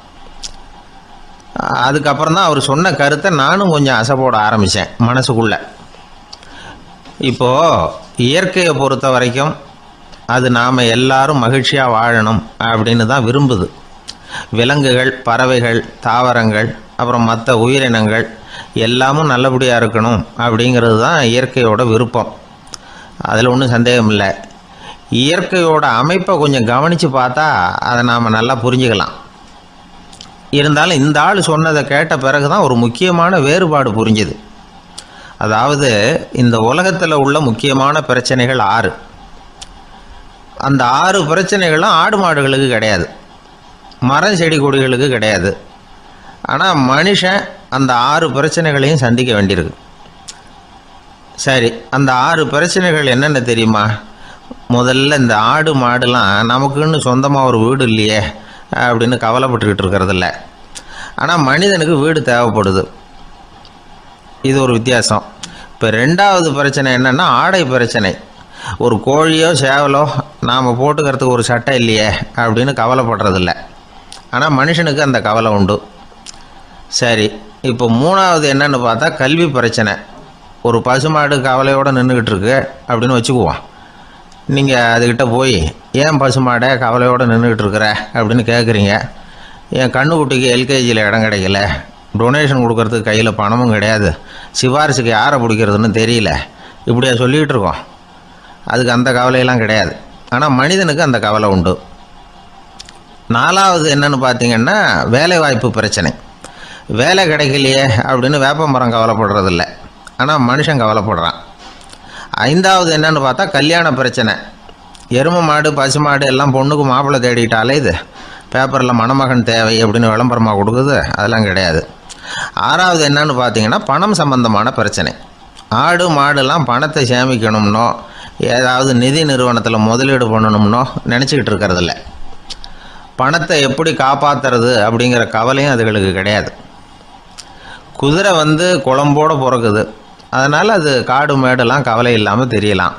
அதுக்கப்புறம் தான் அவர் சொன்ன கருத்தை நானும் கொஞ்சம் அசை போட ஆரம்பித்தேன் மனசுக்குள்ளே. இப்போது இயற்கையை பொறுத்த வரைக்கும் அது நாம் எல்லாரும் மகிழ்ச்சியாக வாழணும் அப்படின்னு தான் விரும்புது. விலங்குகள், பறவைகள், தாவரங்கள், அப்புறம் மற்ற உயிரினங்கள் எல்லாமும் நல்லபடியாக இருக்கணும் அப்படிங்கிறது தான் இயற்கையோட விருப்பம். அதில் ஒன்றும் சந்தேகம் இல்லை. இயற்கையோட அமைப்பை கொஞ்சம் கவனித்து பார்த்தா அதை நாம் நல்லா புரிஞ்சுக்கலாம். இருந்தாலும் இந்த ஆள் சொன்னதை கேட்ட பிறகு தான் ஒரு முக்கியமான வேறுபாடு புரிஞ்சுது. அதாவது இந்த உலகத்தில் உள்ள முக்கியமான பிரச்சனைகள் 6. அந்த 6 பிரச்சனைகளும் ஆடு மாடுகளுக்கு கிடையாது, மரம் செடி கொடிகளுக்கு கிடையாது. ஆனால் மனுஷன் அந்த 6 பிரச்சனைகளையும் சந்திக்க வேண்டியிருக்கு. சரி, அந்த 6 பிரச்சனைகள் என்னென்ன தெரியுமா? முதல்ல இந்த ஆடு மாடுலாம் நமக்குன்னு சொந்தமாக ஒரு வீடு இல்லையே அப்படின்னு கவலைப்பட்டுக்கிட்டு இருக்கிறதில்ல. ஆனால் மனிதனுக்கு வீடு தேவைப்படுது. இது ஒரு வித்தியாசம். இப்போ 2வது பிரச்சனை என்னென்னா ஆடை பிரச்சனை. ஒரு கோழியோ சேவலோ நாம் போட்டுக்கிறதுக்கு ஒரு சட்டை இல்லையே அப்படின்னு கவலைப்படுறதில்ல. ஆனால் மனுஷனுக்கு அந்த கவலை உண்டு. சரி, இப்போ 3வது என்னன்னு பார்த்தா கல்வி பிரச்சனை. ஒரு பசுமாடு கவலையோடு நின்றுக்கிட்டு இருக்கு அப்படின்னு வச்சுக்குவோம். நீங்கள் அதுக்கிட்ட போய் ஏன் பசுமாடை கவலையோடு நின்றுக்கிட்டு இருக்கிற அப்படின்னு கேட்குறீங்க. என் கண்ணுக்குட்டிக்கு எல்கேஜியில் இடம் கிடைக்கல, டொனேஷன் கொடுக்கறதுக்கு கையில் பணமும் கிடையாது, சிபாரிசுக்கு யாரை பிடிக்கிறதுன்னு தெரியல, இப்படியா சொல்லிகிட்டு இருக்கோம். அதுக்கு அந்த கவலையெல்லாம் கிடையாது. ஆனால் மனிதனுக்கு அந்த கவலை உண்டு. 4வது என்னன்னு பார்த்தீங்கன்னா வேலைவாய்ப்பு பிரச்சனை. வேலை கிடைக்கலையே அப்படின்னு வேப்ப மரம் கவலைப்படுறதில்ல, ஆனால் மனுஷன் கவலைப்படுறான். 5வது என்னன்னு பார்த்தா கல்யாண பிரச்சனை. எருமை மாடு பசு மாடு எல்லாம் பொண்ணுக்கு மாப்பிள்ளை தேடிக்கிட்டாலே இது பேப்பரில் மணமகன் தேவை அப்படின்னு விளம்பரமாக கொடுக்குது, அதெல்லாம் கிடையாது. 6வது என்னன்னு பார்த்தீங்கன்னா பணம் சம்பந்தமான பிரச்சனை. ஆடு மாடுலாம் பணத்தை சேமிக்கணும்னோ ஏதாவது நிதி நிறுவனத்தில் முதலீடு பண்ணணும்னோ நினச்சிக்கிட்டு இருக்கிறதில்ல. பணத்தை எப்படி காப்பாற்றுறது அப்படிங்கிற கவலையும் அதுகளுக்கு கிடையாது. குதிரை குளம்போடு பிறக்குது, அதனால் அது காடு மேடெல்லாம் கவலை இல்லாமல் தெரியலாம்.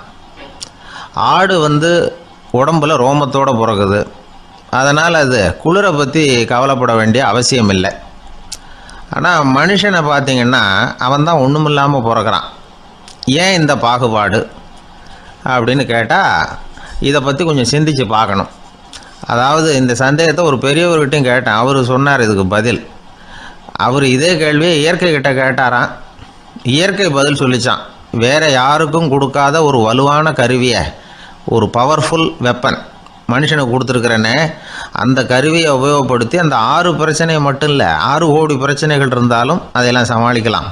ஆடு உடம்புல ரோமத்தோடு பிறக்குது, அதனால் அது குளிரை பற்றி கவலைப்பட வேண்டிய அவசியம் இல்லை. ஆனால் மனுஷனை பார்த்திங்கன்னா அவன் தான் ஒன்றுமில்லாமல் பிறக்கிறான். ஏன் இந்த பாகுபாடு அப்படின்னு கேட்டால் இதை பற்றி கொஞ்சம் சிந்திச்சு பார்க்கணும். அதாவது இந்த சந்தேகத்தை ஒரு பெரியவர்கிட்டையும் கேட்டேன். அவர் சொன்னார் இதுக்கு பதில். அவர் இதே கேள்வியை இயற்கை கிட்ட கேட்டாராம். இயற்கை பதில் சொல்லிச்சான். வேறு யாருக்கும் கொடுக்காத ஒரு வலுவான கருவியை, ஒரு பவர்ஃபுல் வெப்பன் மனுஷனுக்கு கொடுத்துருக்குறேன்னு, அந்த கருவியை உபயோகப்படுத்தி அந்த 6 பிரச்சனையை மட்டும் இல்லை 6 கோடி பிரச்சனைகள் இருந்தாலும் அதையெல்லாம் சமாளிக்கலாம்.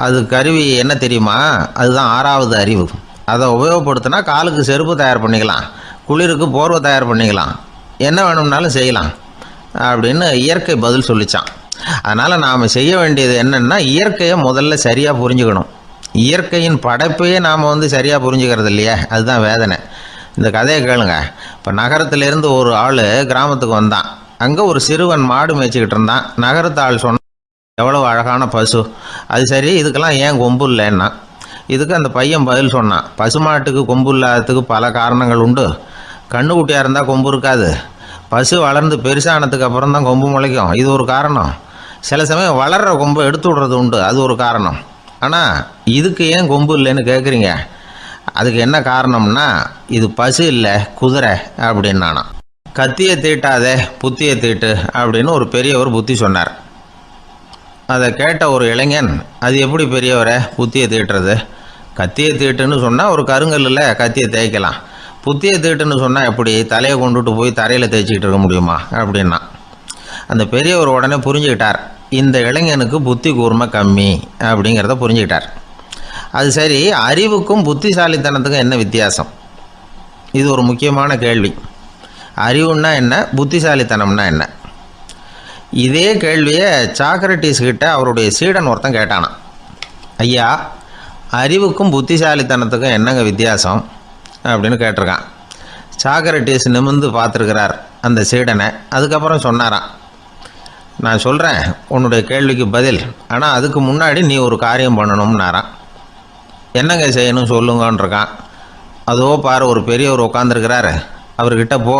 அது கருவி என்ன தெரியுமா? அதுதான் 6வது அறிவு. அதை உபயோகப்படுத்தினா காலுக்கு செருப்பு தயார் பண்ணிக்கலாம், குளிருக்கு போர்வை தயார் பண்ணிக்கலாம், என்ன வேணும்னாலும் செய்யலாம் அப்படின்னு இயற்கை பதில் சொல்லிச்சான். அதனால் நாம் செய்ய வேண்டியது என்னென்னா இயற்கையை முதல்ல சரியாக புரிஞ்சுக்கணும். இயற்கையின் படைப்பையே நாம் சரியாக புரிஞ்சுக்கிறது இல்லையா, அதுதான் வேதனை. இந்த கதையை கேளுங்க. இப்போ நகரத்திலேருந்து ஒரு ஆள் கிராமத்துக்கு வந்தான். அங்கே ஒரு சிறுவன் மாடு மேய்ச்சிக்கிட்டு இருந்தான். நகரத்து ஆள் சொன்னான், எவ்வளோ அழகான பசு, அது சரி இதுக்கெல்லாம் ஏன் கொம்பு இல்லைன்னா. இதுக்கு அந்த பையன் பதில் சொன்னான், பசுமாட்டுக்கு கொம்பு இல்லாததுக்கு பல காரணங்கள் உண்டு. கண்ணுக்குட்டியாக இருந்தால் கொம்பு இருக்காது, பசு வளர்ந்து பெருசானதுக்கு அப்புறம் தான் கொம்பு முளைக்கும், இது ஒரு காரணம். சில சமயம் வளர்கிற கொம்பை எடுத்து விடுறது உண்டு, அது ஒரு காரணம். ஆனால் இதுக்கு ஏன் கொம்பு இல்லைன்னு கேட்குறீங்க, அதுக்கு என்ன காரணம்னா இது பசு இல்லை குதிரை அப்படின்னானா. கத்தியை தீட்டாதே புத்தியை தீட்டு அப்படின்னு ஒரு பெரியவர் புத்தி சொன்னார். அதை கேட்ட ஒரு இளைஞன், அது எப்படி பெரியவரை புத்தியை தீட்டுறது? கத்தியை தீட்டுன்னு சொன்னால் ஒரு கருங்கல்லில் கத்தியை தேய்க்கலாம், புத்தியை தீட்டுன்னு சொன்னால் எப்படி தலையை கொண்டுட்டு போய் தரையில் தேய்ச்சிக்கிட்டு இருக்க முடியுமா அப்படின்னா. அந்த பெரியவர் உடனே புரிஞ்சுக்கிட்டார், இந்த இளைஞனுக்கு புத்தி கூர்மை கம்மி அப்படிங்கிறத புரிஞ்சுக்கிட்டார். அது சரி, அறிவுக்கும் புத்திசாலித்தனத்துக்கும் என்ன வித்தியாசம்? இது ஒரு முக்கியமான கேள்வி. அறிவுன்னா என்ன, புத்திசாலித்தனம்னா என்ன? இதே கேள்வியை சாக்ரட்டிஸ் கிட்ட அவருடைய சீடன் ஒருத்தன் கேட்டானான். ஐயா, அறிவுக்கும் புத்திசாலித்தனத்துக்கும் என்னங்க வித்தியாசம் அப்படின்னு கேட்டிருக்கான். சாக்ரட்டிஸ் நிமிர்ந்து பார்த்துருக்கிறார் அந்த சீடனை. அதுக்கப்புறம் சொன்னாராம், நான் சொல்கிறேன் உன்னுடைய கேள்விக்கு பதில், ஆனால் அதுக்கு முன்னாடி நீ ஒரு காரியம் பண்ணணும்னாரான். என்னங்க செய்யணும் சொல்லுங்கன்றிருக்கான். அதோ பாரு ஒரு பெரியவர் உட்காந்துருக்கிறாரு, அவர்கிட்ட போ,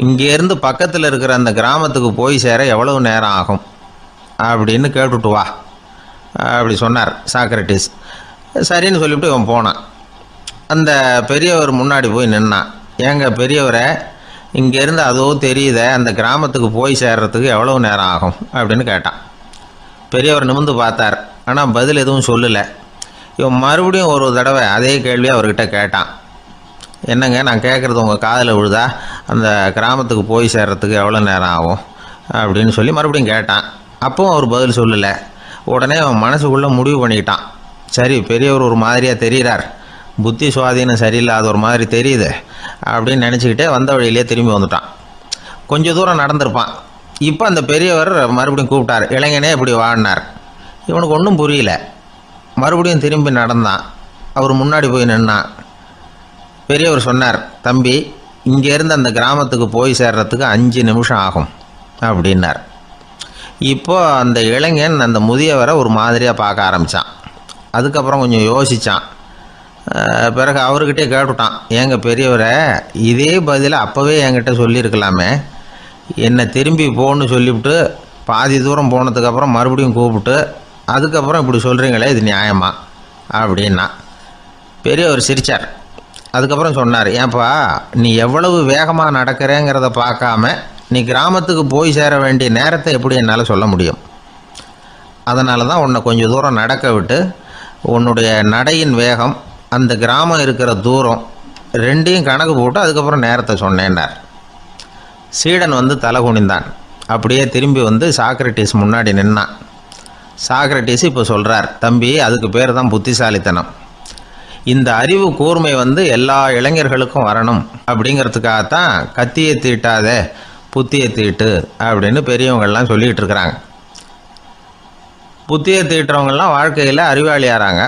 இங்கேருந்து பக்கத்தில் இருக்கிற அந்த கிராமத்துக்கு போய் சேர எவ்வளவு நேரம் ஆகும் அப்படின்னு கேட்டுட்டு வா அப்படி சொன்னார் சாக்ரட்டிஸ். சரின்னு சொல்லிவிட்டு இவன் போனான். அந்த பெரியவர் முன்னாடி போய் நின்னான். ஏங்க பெரியவரை, இங்கேருந்து அதோ தெரியுத அந்த கிராமத்துக்கு போய் சேர்றதுக்கு எவ்வளோ நேரம் ஆகும் அப்படின்னு கேட்டான். பெரியவர் நிமிர்ந்து பார்த்தார். ஆனால் பதில் எதுவும் சொல்லலை. இவன் மறுபடியும் ஒரு தடவை அதே கேள்வியை அவர்கிட்ட கேட்டான். என்னங்க, நான் கேட்குறது உங்கள் காதில் விழுதா? அந்த கிராமத்துக்கு போய் சேர்றதுக்கு எவ்வளோ நேரம் ஆகும் அப்படின்னு சொல்லி மறுபடியும் கேட்டான். அப்பவும் அவர் பதில் சொல்லலை. உடனே அவன் மனசுக்குள்ளே முடிவு பண்ணிக்கிட்டான். சரி, பெரியவர் ஒரு மாதிரியாக தெரிகிறார், புத்தி சுவாதீனம் சரியில்லாத ஒரு மாதிரி தெரியுது அப்படின்னு நினச்சிக்கிட்டே வந்த வழியிலே திரும்பி வந்துட்டான். கொஞ்சம் தூரம் நடந்திருப்பான். இப்போ அந்த பெரியவர் மறுபடியும் கூப்பிட்டார். இளைஞனே இப்படி வாடினார். இவனுக்கு ஒன்றும் புரியல. மறுபடியும் திரும்பி நடந்தான். அவர் முன்னாடி போய் நின்னான். பெரியவர் சொன்னார், தம்பி, இங்கேருந்து அந்த கிராமத்துக்கு போய் சேர்றதுக்கு 5 நிமிஷம் ஆகும் அப்படின்னார். இப்போ அந்த இளைஞன் அந்த முதியவரை ஒரு மாதிரியாக பார்க்க ஆரம்பித்தான். அதுக்கப்புறம் கொஞ்சம் யோசித்தான். பிறகு அவர்கிட்டே கேட்டுட்டான், ஏங்க பெரியவரை, இதே பதிலை அப்போவே என்கிட்ட சொல்லியிருக்கலாமே, என்னை திரும்பி போன்னு சொல்லிவிட்டு பாதி தூரம் போனதுக்கப்புறம் மறுபடியும் கூப்பிட்டு அதுக்கப்புறம் இப்படி சொல்கிறீங்களே, இது நியாயமா அப்படின்னா. பெரியவர் சிரித்தார். அதுக்கப்புறம் சொன்னார், ஏன்பா, நீ எவ்வளவு வேகமாக நடக்கிறேங்கிறத பார்க்காம நீ கிராமத்துக்கு போய் சேர வேண்டிய நேரத்தை எப்படி என்னால் சொல்ல முடியும்? அதனால தான் உன்னை கொஞ்சம் தூரம் நடக்க விட்டு உன்னுடைய நடையின் வேகம், அந்த கிராமம் இருக்கிற தூரம் ரெண்டையும் கணக்கு போட்டு அதுக்கப்புறம் நேரத்தை சொன்னேன்னார். சீடன் வந்து தலை குனிந்தான். அப்படியே திரும்பி வந்து சாக்ரட்டிஸ் முன்னாடி நின்னான். சாக்ரட்டிஸ் இப்போ சொல்கிறார், தம்பி, அதுக்கு பேர் தான் புத்திசாலித்தனம். இந்த அறிவு கூர்மை வந்து எல்லா இளைஞர்களுக்கும் வரணும் அப்படிங்கிறதுக்காகத்தான் கத்தியை தீட்டாத புத்தியை தீட்டு அப்படின்னு பெரியவங்கள்லாம் சொல்லிகிட்டு இருக்கிறாங்க. புத்தியை தீட்டுறவங்கெல்லாம் வாழ்க்கையில் அறிவாளியாகிறாங்க,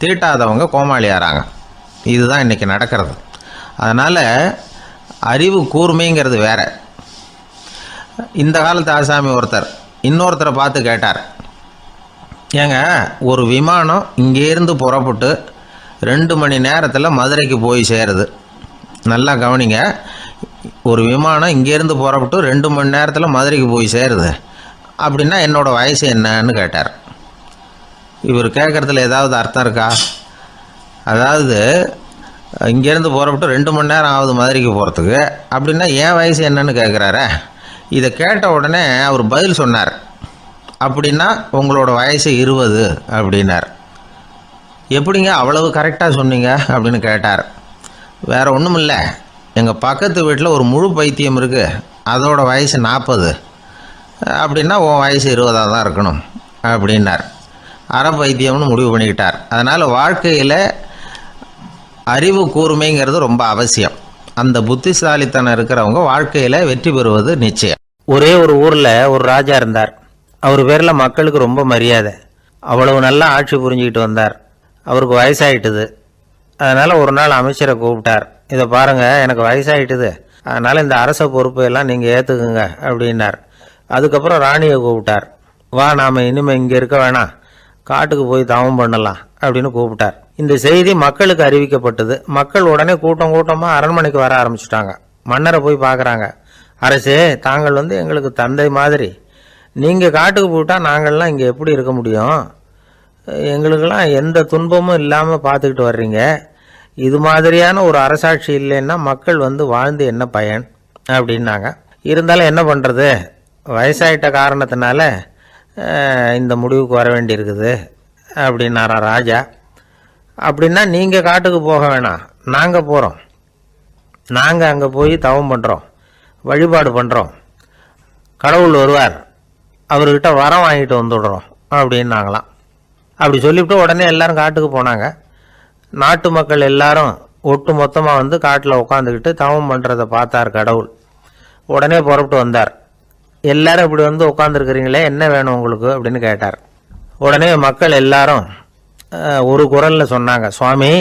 தீட்டாதவங்க கோமாளியாகிறாங்க. இதுதான் இன்றைக்கி நடக்கிறது. அதனால் அறிவு கூர்மைங்கிறது வேற. இந்த காலத்து ஆசாமி ஒருத்தர் இன்னொருத்தரை பார்த்து கேட்டார், ஏங்க, ஒரு விமானம் இங்கேருந்து புறப்பட்டு 2 மணி நேரத்தில் மதுரைக்கு போய் சேருது. நல்லா கவனிங்க, ஒரு விமானம் இங்கேருந்து புறப்பட்டு 2 மணி நேரத்தில் மதுரைக்கு போய் சேருது அப்படின்னா என்னோடய வயசு என்னன்னு கேட்டார். இவர் கேட்குறதுல ஏதாவது அர்த்தம் இருக்கா? அதாவது இங்கேருந்து புறப்பட்டு 2 மணி நேரம் ஆகுது மதுரைக்கு போகிறதுக்கு, அப்படின்னா என் வயசு என்னன்னு கேட்குறாரு. இதை கேட்ட உடனே அவர் பதில் சொன்னார், அப்படின்னா உங்களோட வயசு 20 அப்படின்னார். எப்படிங்க அவ்வளவு கரெக்டாக சொன்னீங்க அப்படின்னு கேட்டார். வேறு ஒன்றும் இல்லை, எங்கள் பக்கத்து வீட்டில் ஒரு முழு பைத்தியம் இருக்குது, அதோட வயசு 40, அப்படின்னா உன் வயசு 20 தான் இருக்கணும் அப்படின்னார். அரை பைத்தியம்னு முடிவு பண்ணிக்கிட்டார். அதனால் வாழ்க்கையில் அறிவு கூர்மைங்கிறது ரொம்ப அவசியம். அந்த புத்திசாலித்தனம் இருக்கிறவங்க வாழ்க்கையில் வெற்றி பெறுவது நிச்சயம். ஒரே ஒரு ஊரில் ஒரு ராஜா இருந்தார். அவர் பேரில் மக்களுக்கு ரொம்ப மரியாதை. அவ்வளவு நல்லா ஆட்சி புரிஞ்சுக்கிட்டு வந்தார். அவருக்கு வயசாயிட்டுது. அதனால் ஒரு நாள் அமைச்சரை கூப்பிட்டார். இதை பாருங்கள், எனக்கு வயசாயிட்டுது, அதனால் இந்த அரச பொறுப்பையெல்லாம் நீங்கள் ஏற்றுக்குங்க அப்படின்னார். அதுக்கப்புறம் ராணியை கூப்பிட்டார். வா, நாம் இனிமேல் இங்கே இருக்க வேணாம், காட்டுக்கு போய் தவம் பண்ணலாம் அப்படின்னு கூப்பிட்டார். இந்த செய்தி மக்களுக்கு அறிவிக்கப்பட்டது. மக்கள் உடனே கூட்டம் கூட்டமாக அரண்மனைக்கு வர ஆரம்பிச்சிட்டாங்க. மன்னரை போய் பார்க்குறாங்க. அரசே, தாங்கள் வந்து எங்களுக்கு தந்தை மாதிரி, நீங்கள் காட்டுக்கு போயிட்டால் நாங்கள்லாம் இங்கே எப்படி இருக்க முடியும்? எங்களுக்கெல்லாம் எந்த துன்பமும் இல்லாமல் பார்த்துக்கிட்டு வர்றீங்க. இது மாதிரியான ஒரு அரசாட்சி இல்லைன்னா மக்கள் வந்து வாழ்ந்து என்ன பயன் அப்படின்னாங்க. இருந்தாலும் என்ன பண்ணுறது, வயசாயிட்ட காரணத்தினால இந்த முடிவுக்கு வர வேண்டியிருக்குது அப்படின்னாரா ராஜா. அப்படின்னா நீங்கள் காட்டுக்கு போக வேணாம், நாங்கள் போகிறோம். நாங்கள் அங்கே போய் தவம் பண்ணுறோம், வழிபாடு பண்ணுறோம். கடவுள் வருவார், அவர்கிட்ட வரம் வாங்கிட்டு வந்துடுறோம் அப்படின்னாங்களாம். அப்படி சொல்லிவிட்டு உடனே எல்லாரும் காட்டுக்கு போனாங்க. நாட்டு மக்கள் எல்லாரும் ஒட்டு மொத்தமாக வந்து காட்டில் உட்காந்துக்கிட்டு தவம் பண்ணுறதை பார்த்தார் கடவுள். உடனே புறப்பட்டு வந்தார். எல்லாரும் இப்படி வந்து உட்காந்துருக்கிறீங்களே, என்ன வேணும் உங்களுக்கு அப்படின்னு கேட்டார். உடனே மக்கள் எல்லாரும் ஒரு குரலில் சொன்னாங்க, சுவாமி,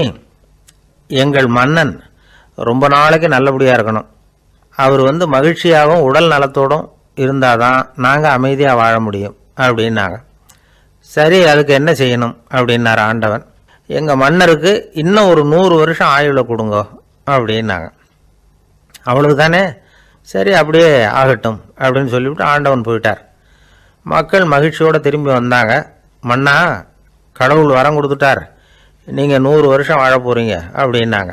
எங்கள் மன்னன் ரொம்ப நாளைக்கு நல்லபடியாக இருக்கணும். அவர் வந்து மகிழ்ச்சியாகவும் உடல் நலத்தோடும் இருந்தால் தான் நாங்கள் அமைதியாக வாழ முடியும் அப்படின்னாங்க. சரி, அதுக்கு என்ன செய்யணும் அப்படின்னார் ஆண்டவன். எங்கள் மன்னருக்கு இன்னும் ஒரு 100 வருஷம் ஆயுளை கொடுங்க அப்படின்னாங்க. அவ்வளவு தானே, சரி அப்படியே ஆகட்டும் அப்படின்னு சொல்லிவிட்டு ஆண்டவன் போயிட்டார். மக்கள் மகிழ்ச்சியோடு திரும்பி வந்தாங்க. மன்னா, கடவுள் வரம் கொடுத்துட்டார், நீங்கள் 100 வருஷம் வாழ போகிறீங்க அப்படின்னாங்க.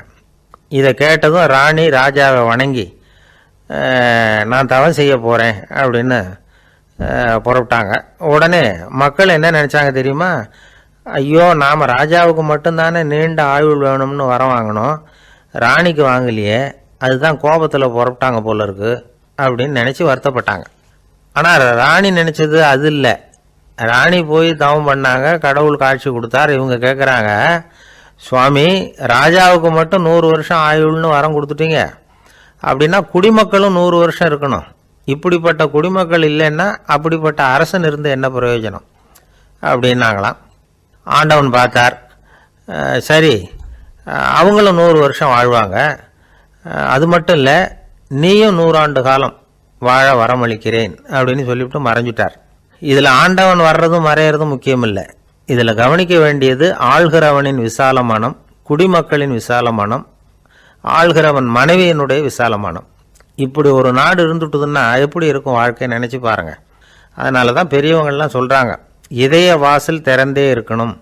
இதை கேட்டதும் ராணி ராஜாவை வணங்கி நான் தவம் செய்ய போகிறேன் அப்படின்னு புறப்பட்டாங்க. உடனே மக்கள் என்ன நினச்சாங்க தெரியுமா? ஐயோ, நாம் ராஜாவுக்கு மட்டும்தானே நீண்ட ஆயுள் வேணும்னு வரம் வாங்கினோம், ராணிக்கு வாங்கலையே, அதுதான் கோபத்தில் புறப்பட்டாங்க போல இருக்கு அப்படின்னு நினச்சி வருத்தப்பட்டாங்க. ஆனால் ராணி நினச்சது அது இல்லை. ராணி போய் தவம் பண்ணாங்க, கடவுள் காட்சி கொடுத்தார். இவங்க கேட்குறாங்க, சுவாமி, ராஜாவுக்கு மட்டும் 100 வருஷம் ஆயுள்னு வரம் கொடுத்துட்டீங்க, அப்படின்னா குடிமக்களும் 100 வருஷம் இருக்கணும். இப்படிப்பட்ட குடிமக்கள் இல்லைன்னா அப்படிப்பட்ட அரசன் இருந்து என்ன பிரயோஜனம் அப்படின்னாங்களாம். ஆண்டவன் பார்த்தார், சரி அவங்களும் 100 வருஷம் வாழ்வாங்க, அது மட்டும் இல்லை நீயும் 100 ஆண்டு காலம் வாழ வரமளிக்கிறேன் அப்படின்னு சொல்லிவிட்டு மறைஞ்சிட்டார். இதில் ஆண்டவன் வர்றதும் மறையிறதும் முக்கியம் இல்லை. இதில் கவனிக்க வேண்டியது ஆள்கிறவனின் விசால மனம், குடிமக்களின் விசால மனம், ஆள்கிறவன் மனைவியினுடைய விசால மனம். இப்படி ஒரு நாடு இருந்துட்டுதுன்னா எப்படி இருக்கும் வாழ்க்கை நினச்சி பாருங்கள். அதனால தான் பெரியவங்கள்லாம் சொல்கிறாங்க, இதய வாசல் திறந்தே இருக்கணும்,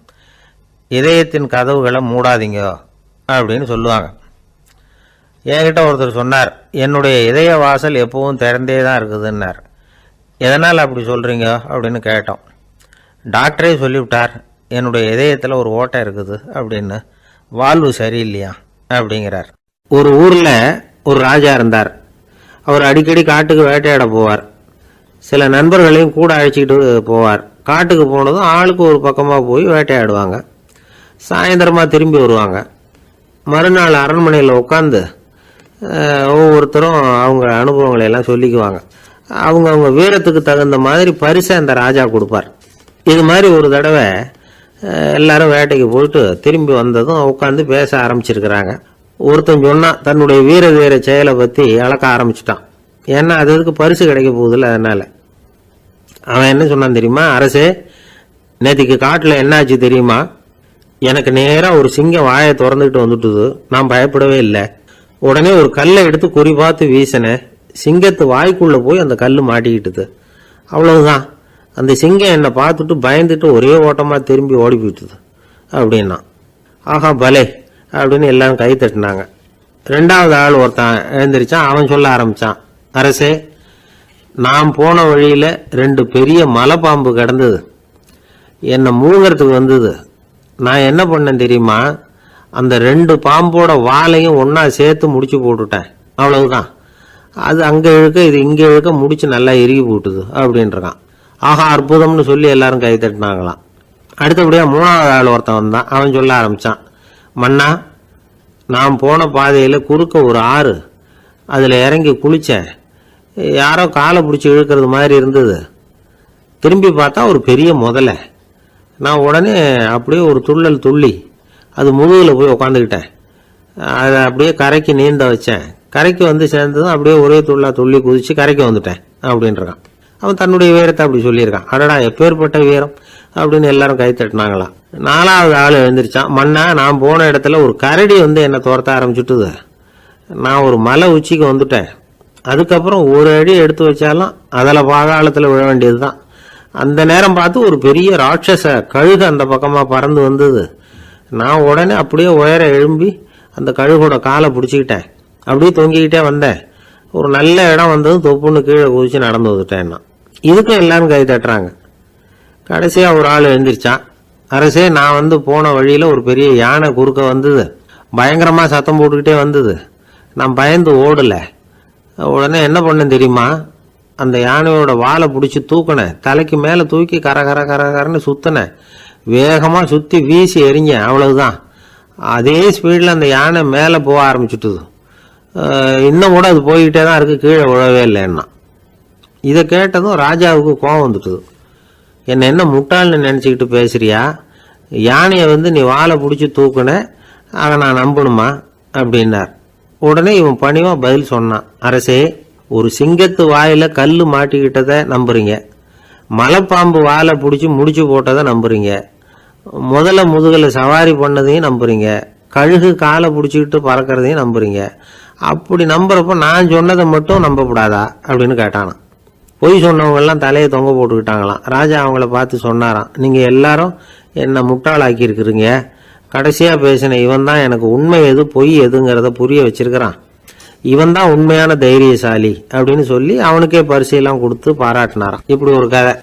இதயத்தின் கதவுகளை மூடாதீங்க அப்படின்னு சொல்லுவாங்க. என்கிட்ட ஒருத்தர் சொன்னார், என்னுடைய இதய வாசல் எப்பவும் திறந்தே தான் இருக்குதுன்னார். எதனால் அப்படி சொல்கிறீங்க அப்படின்னு கேட்டோம். டாக்டரே சொல்லிவிட்டார், என்னுடைய இதயத்தில் ஒரு ஓட்டை இருக்குது அப்படின்னு, வால்வு சரியில்லையா அப்படிங்கிறார். ஒரு ஊரில் ஒரு ராஜா இருந்தார். அவர் அடிக்கடி காட்டுக்கு வேட்டையாட போவார். சில நண்பர்களையும் கூட அழைச்சிக்கிட்டு போவார். காட்டுக்கு போனதும் ஆளுக்கு ஒரு பக்கமாக போய் வேட்டையாடுவாங்க. சாயந்தரமாக திரும்பி வருவாங்க. மறுநாள் அரண்மனையில் உட்காந்து ஒவ்வொருத்தரும் அவங்க அனுபவங்களை எல்லாம் சொல்லிக்குவாங்க. அவங்க வீரத்துக்கு தகுந்த மாதிரி பரிசை அந்த ராஜா கொடுப்பார். இது மாதிரி ஒரு தடவை எல்லாரும் வேட்டைக்கு போயிட்டு திரும்பி வந்ததும் உட்காந்து பேச ஆரம்பிச்சிருக்கிறாங்க. ஒருத்தன் சொன்னான், தன்னுடைய வீர செயலை பற்றி அளக்க ஆரம்பிச்சிட்டான். ஏன்னா அதுக்கு பரிசு கிடைக்க போகுதில்ல, அதனால். அவன் என்ன சொன்னான் தெரியுமா? அரசே, நேற்றுக்கு காட்டில் என்னாச்சு தெரியுமா? எனக்கு நேராக ஒரு சிங்கம் வாயை திறந்துக்கிட்டு வந்துட்டுது. நான் பயப்படவே இல்லை. உடனே ஒரு கல்லை எடுத்து குறி பார்த்து வீசினேன். சிங்கத்து வாய்க்குள்ளே போய் அந்த கல் மாட்டிக்கிட்டுது. அவ்வளவுதான். அந்த சிங்கம் என்னை பார்த்துட்டு பயந்துட்டு ஒரே ஓட்டமாக திரும்பி ஓடி போயிட்டுது அப்படின்னா. ஆஹா பலே அப்படின்னு எல்லாரும் கை தட்டினாங்க. 2வது ஆள் ஒருத்தன் எழுந்திரிச்சான். அவன் சொல்ல ஆரம்பித்தான், அரசே, நான் போன வழியில் 2 பெரிய மலைப்பாம்பு கிடந்தது, என்னை மூழ்கிறதுக்கு வந்தது. நான் என்ன பண்ணேன் தெரியுமா? அந்த 2 பாம்போட வாலையும் ஒன்றா சேர்த்து முடிச்சு போட்டுட்டேன். அவ்வளவுதான். அது அங்கே இழுக்க இது இங்கே இழுக்க முடிச்சு நல்லா இறுகி போட்டுது அப்படின்றான். ஆஹா அற்புதம்னு சொல்லி எல்லாரும் கை தட்டினாங்களாம். அடுத்தபடியாக 3வது ஆள் ஒருத்தன் வந்தான். அவன் சொல்ல ஆரம்பித்தான், மன்னா, நான் போன பாதையில் குறுக்க ஒரு ஆறு, அதில் இறங்கி குளித்தேன். யாரோ காலை பிடிச்சி இழுக்கிறது மாதிரி இருந்தது. திரும்பி பார்த்தா ஒரு பெரிய முதலை. நான் உடனே அப்படியே ஒரு துள்ளல் துள்ளி அது முதுகில் போய் உக்காந்துக்கிட்டேன். அதை அப்படியே கரைக்கு நீந்த வச்சேன். கரைக்கு வந்து சேர்ந்ததும் அப்படியே ஒரே துள்ளி குதிச்சு கரைக்கு வந்துட்டேன் அப்படின்றான். அவன் தன்னுடைய வீரத்தை அப்படி சொல்லியிருக்கான். அடடா, எப்பேற்பட்ட வீரம் அப்படின்னு எல்லாரும் கை தட்டினாங்களாம். 4வது ஆள் எழுந்திரிச்சான். மன்னா, நான் போன இடத்துல ஒரு கரடி வந்து என்னை துரத்த ஆரம்பிச்சுட்டுது. நான் ஒரு மலை உச்சிக்கு வந்துட்டேன். அதுக்கப்புறம் ஒரு அடி எடுத்து வச்சாலும் அதில் பாதாளத்தில் விழ வேண்டியது தான். அந்த நேரம் பார்த்து ஒரு பெரிய ராட்சச கழுகு அந்த பக்கமாக பறந்து வந்தது. நான் உடனே அப்படியே உயர எழும்பி அந்த கழுகோட காலை பிடிச்சிக்கிட்டேன். அப்படியே தொங்கிக்கிட்டே வந்தேன். ஒரு நல்ல இடம் வந்ததும் தொப்புன்னு கீழே குதிச்சு நடந்து வந்துட்டேன்னா. இதுக்கும் எல்லாரும் கை தட்டுறாங்க. கடைசியாக ஒரு ஆள் எழுந்திரிச்சான். அரசே, நான் வந்து போன வழியில் ஒரு பெரிய யானை குறுக்க வந்தது. பயங்கரமாக சத்தம் போட்டுக்கிட்டே வந்தது. நான் பயந்து ஓடலை. உடனே என்ன பண்ணேன் தெரியுமா? அந்த யானையோட வாலை பிடிச்சி தூக்கினேன். தலைக்கு மேலே தூக்கி கரன்னு சுற்றினேன். வேகமாக சுற்றி வீசி எறிஞ்சேன். அவ்வளவுதான். அதே ஸ்பீடில் அந்த யானை மேலே போக ஆரம்பிச்சுட்டுது. இன்னும் கூட அது போய்கிட்டே தான் இருக்குது, கீழே விழவே இல்லைன்னா. இதை கேட்டதும் ராஜாவுக்கு கோபம் வந்துட்டுது. என்ன முட்டாள்னு நினச்சிக்கிட்டு பேசுறியா? யானையை வந்து நீ வாழை பிடிச்சி தூக்குன, அதை நான் நம்பணுமா அப்படின்னார். உடனே இவன் பணிவாக பதில் சொன்னான், அரசே, ஒரு சிங்கத்து வாயில் கல் மாட்டிக்கிட்டதை நம்புறீங்க, மலைப்பாம்பு வாழை பிடிச்சி முடிச்சு போட்டதை நம்புறீங்க, முதல்ல முதுகில் சவாரி பண்ணதையும் நம்புறீங்க, கழுகு காலை பிடிச்சிக்கிட்டு பறக்கிறதையும் நம்புறீங்க. அப்படி நம்புறப்ப நான் சொன்னதை மட்டும் நம்பக்கூடாதா அப்படின்னு கேட்டானான். பொய் சொன்னவங்கெல்லாம் தலையை தொங்க போட்டுக்கிட்டாங்களாம். ராஜா அவங்கள பார்த்து சொன்னாராம், நீங்கள் எல்லாரும் என்னை முட்டாளாக்கி இருக்கிறீங்க. கடைசியாக பேசின இவன் தான் எனக்கு உண்மை எது பொய் எதுங்கிறத புரிய வச்சிருக்கிறான். இவன் தான் உண்மையான தைரியசாலி அப்படின்னு சொல்லி அவனுக்கே பரிசையெல்லாம் கொடுத்து பாராட்டினாராம். இப்படி ஒரு கதை.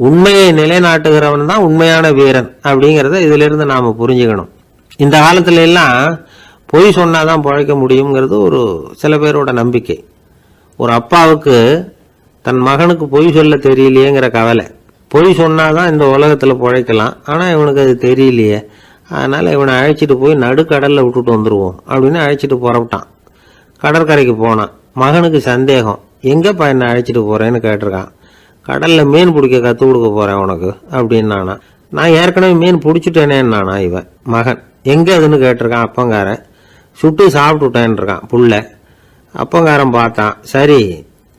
உண்மையை நிலைநாட்டுகிறவன் தான் உண்மையான வீரன் அப்படிங்கிறத இதிலிருந்து நாம் புரிஞ்சுக்கணும். இந்த காலத்துல எல்லாம் பொய் சொன்னாதான் பிழைக்க முடியுங்கிறது ஒரு சில பேரோட நம்பிக்கை. ஒரு அப்பாவுக்கு தன் மகனுக்கு பொய் சொல்ல தெரியலையேங்கிற கவலை. பொய் சொன்னாதான் இந்த உலகத்தில் பிழைக்கலாம், ஆனால் இவனுக்கு அது தெரியலையே, அதனால் இவனை அழைச்சிட்டு போய் நடுக்கடலில் விட்டுட்டு வந்துடுவோம் அப்படின்னு அழைச்சிட்டு புறப்பட்டான். கடற்கரைக்கு போனான். மகனுக்கு சந்தேகம், எங்கேப்பா என்னை அழைச்சிட்டு போகிறேன்னு கேட்டிருக்கான். கடலில் மீன் பிடிக்க கற்றுக் கொடுக்க போகிறேன் உனக்கு அப்படின்னானா. நான் ஏற்கனவே மீன் பிடிச்சிட்டேனேன்னானா இவன் மகன். எங்கே அதுன்னு கேட்டிருக்கான் அப்பங்காரன். சுட்டு சாப்பிட்டுட்டேன் இருக்கான் புள்ள. அப்பங்காரன் பார்த்தான், சரி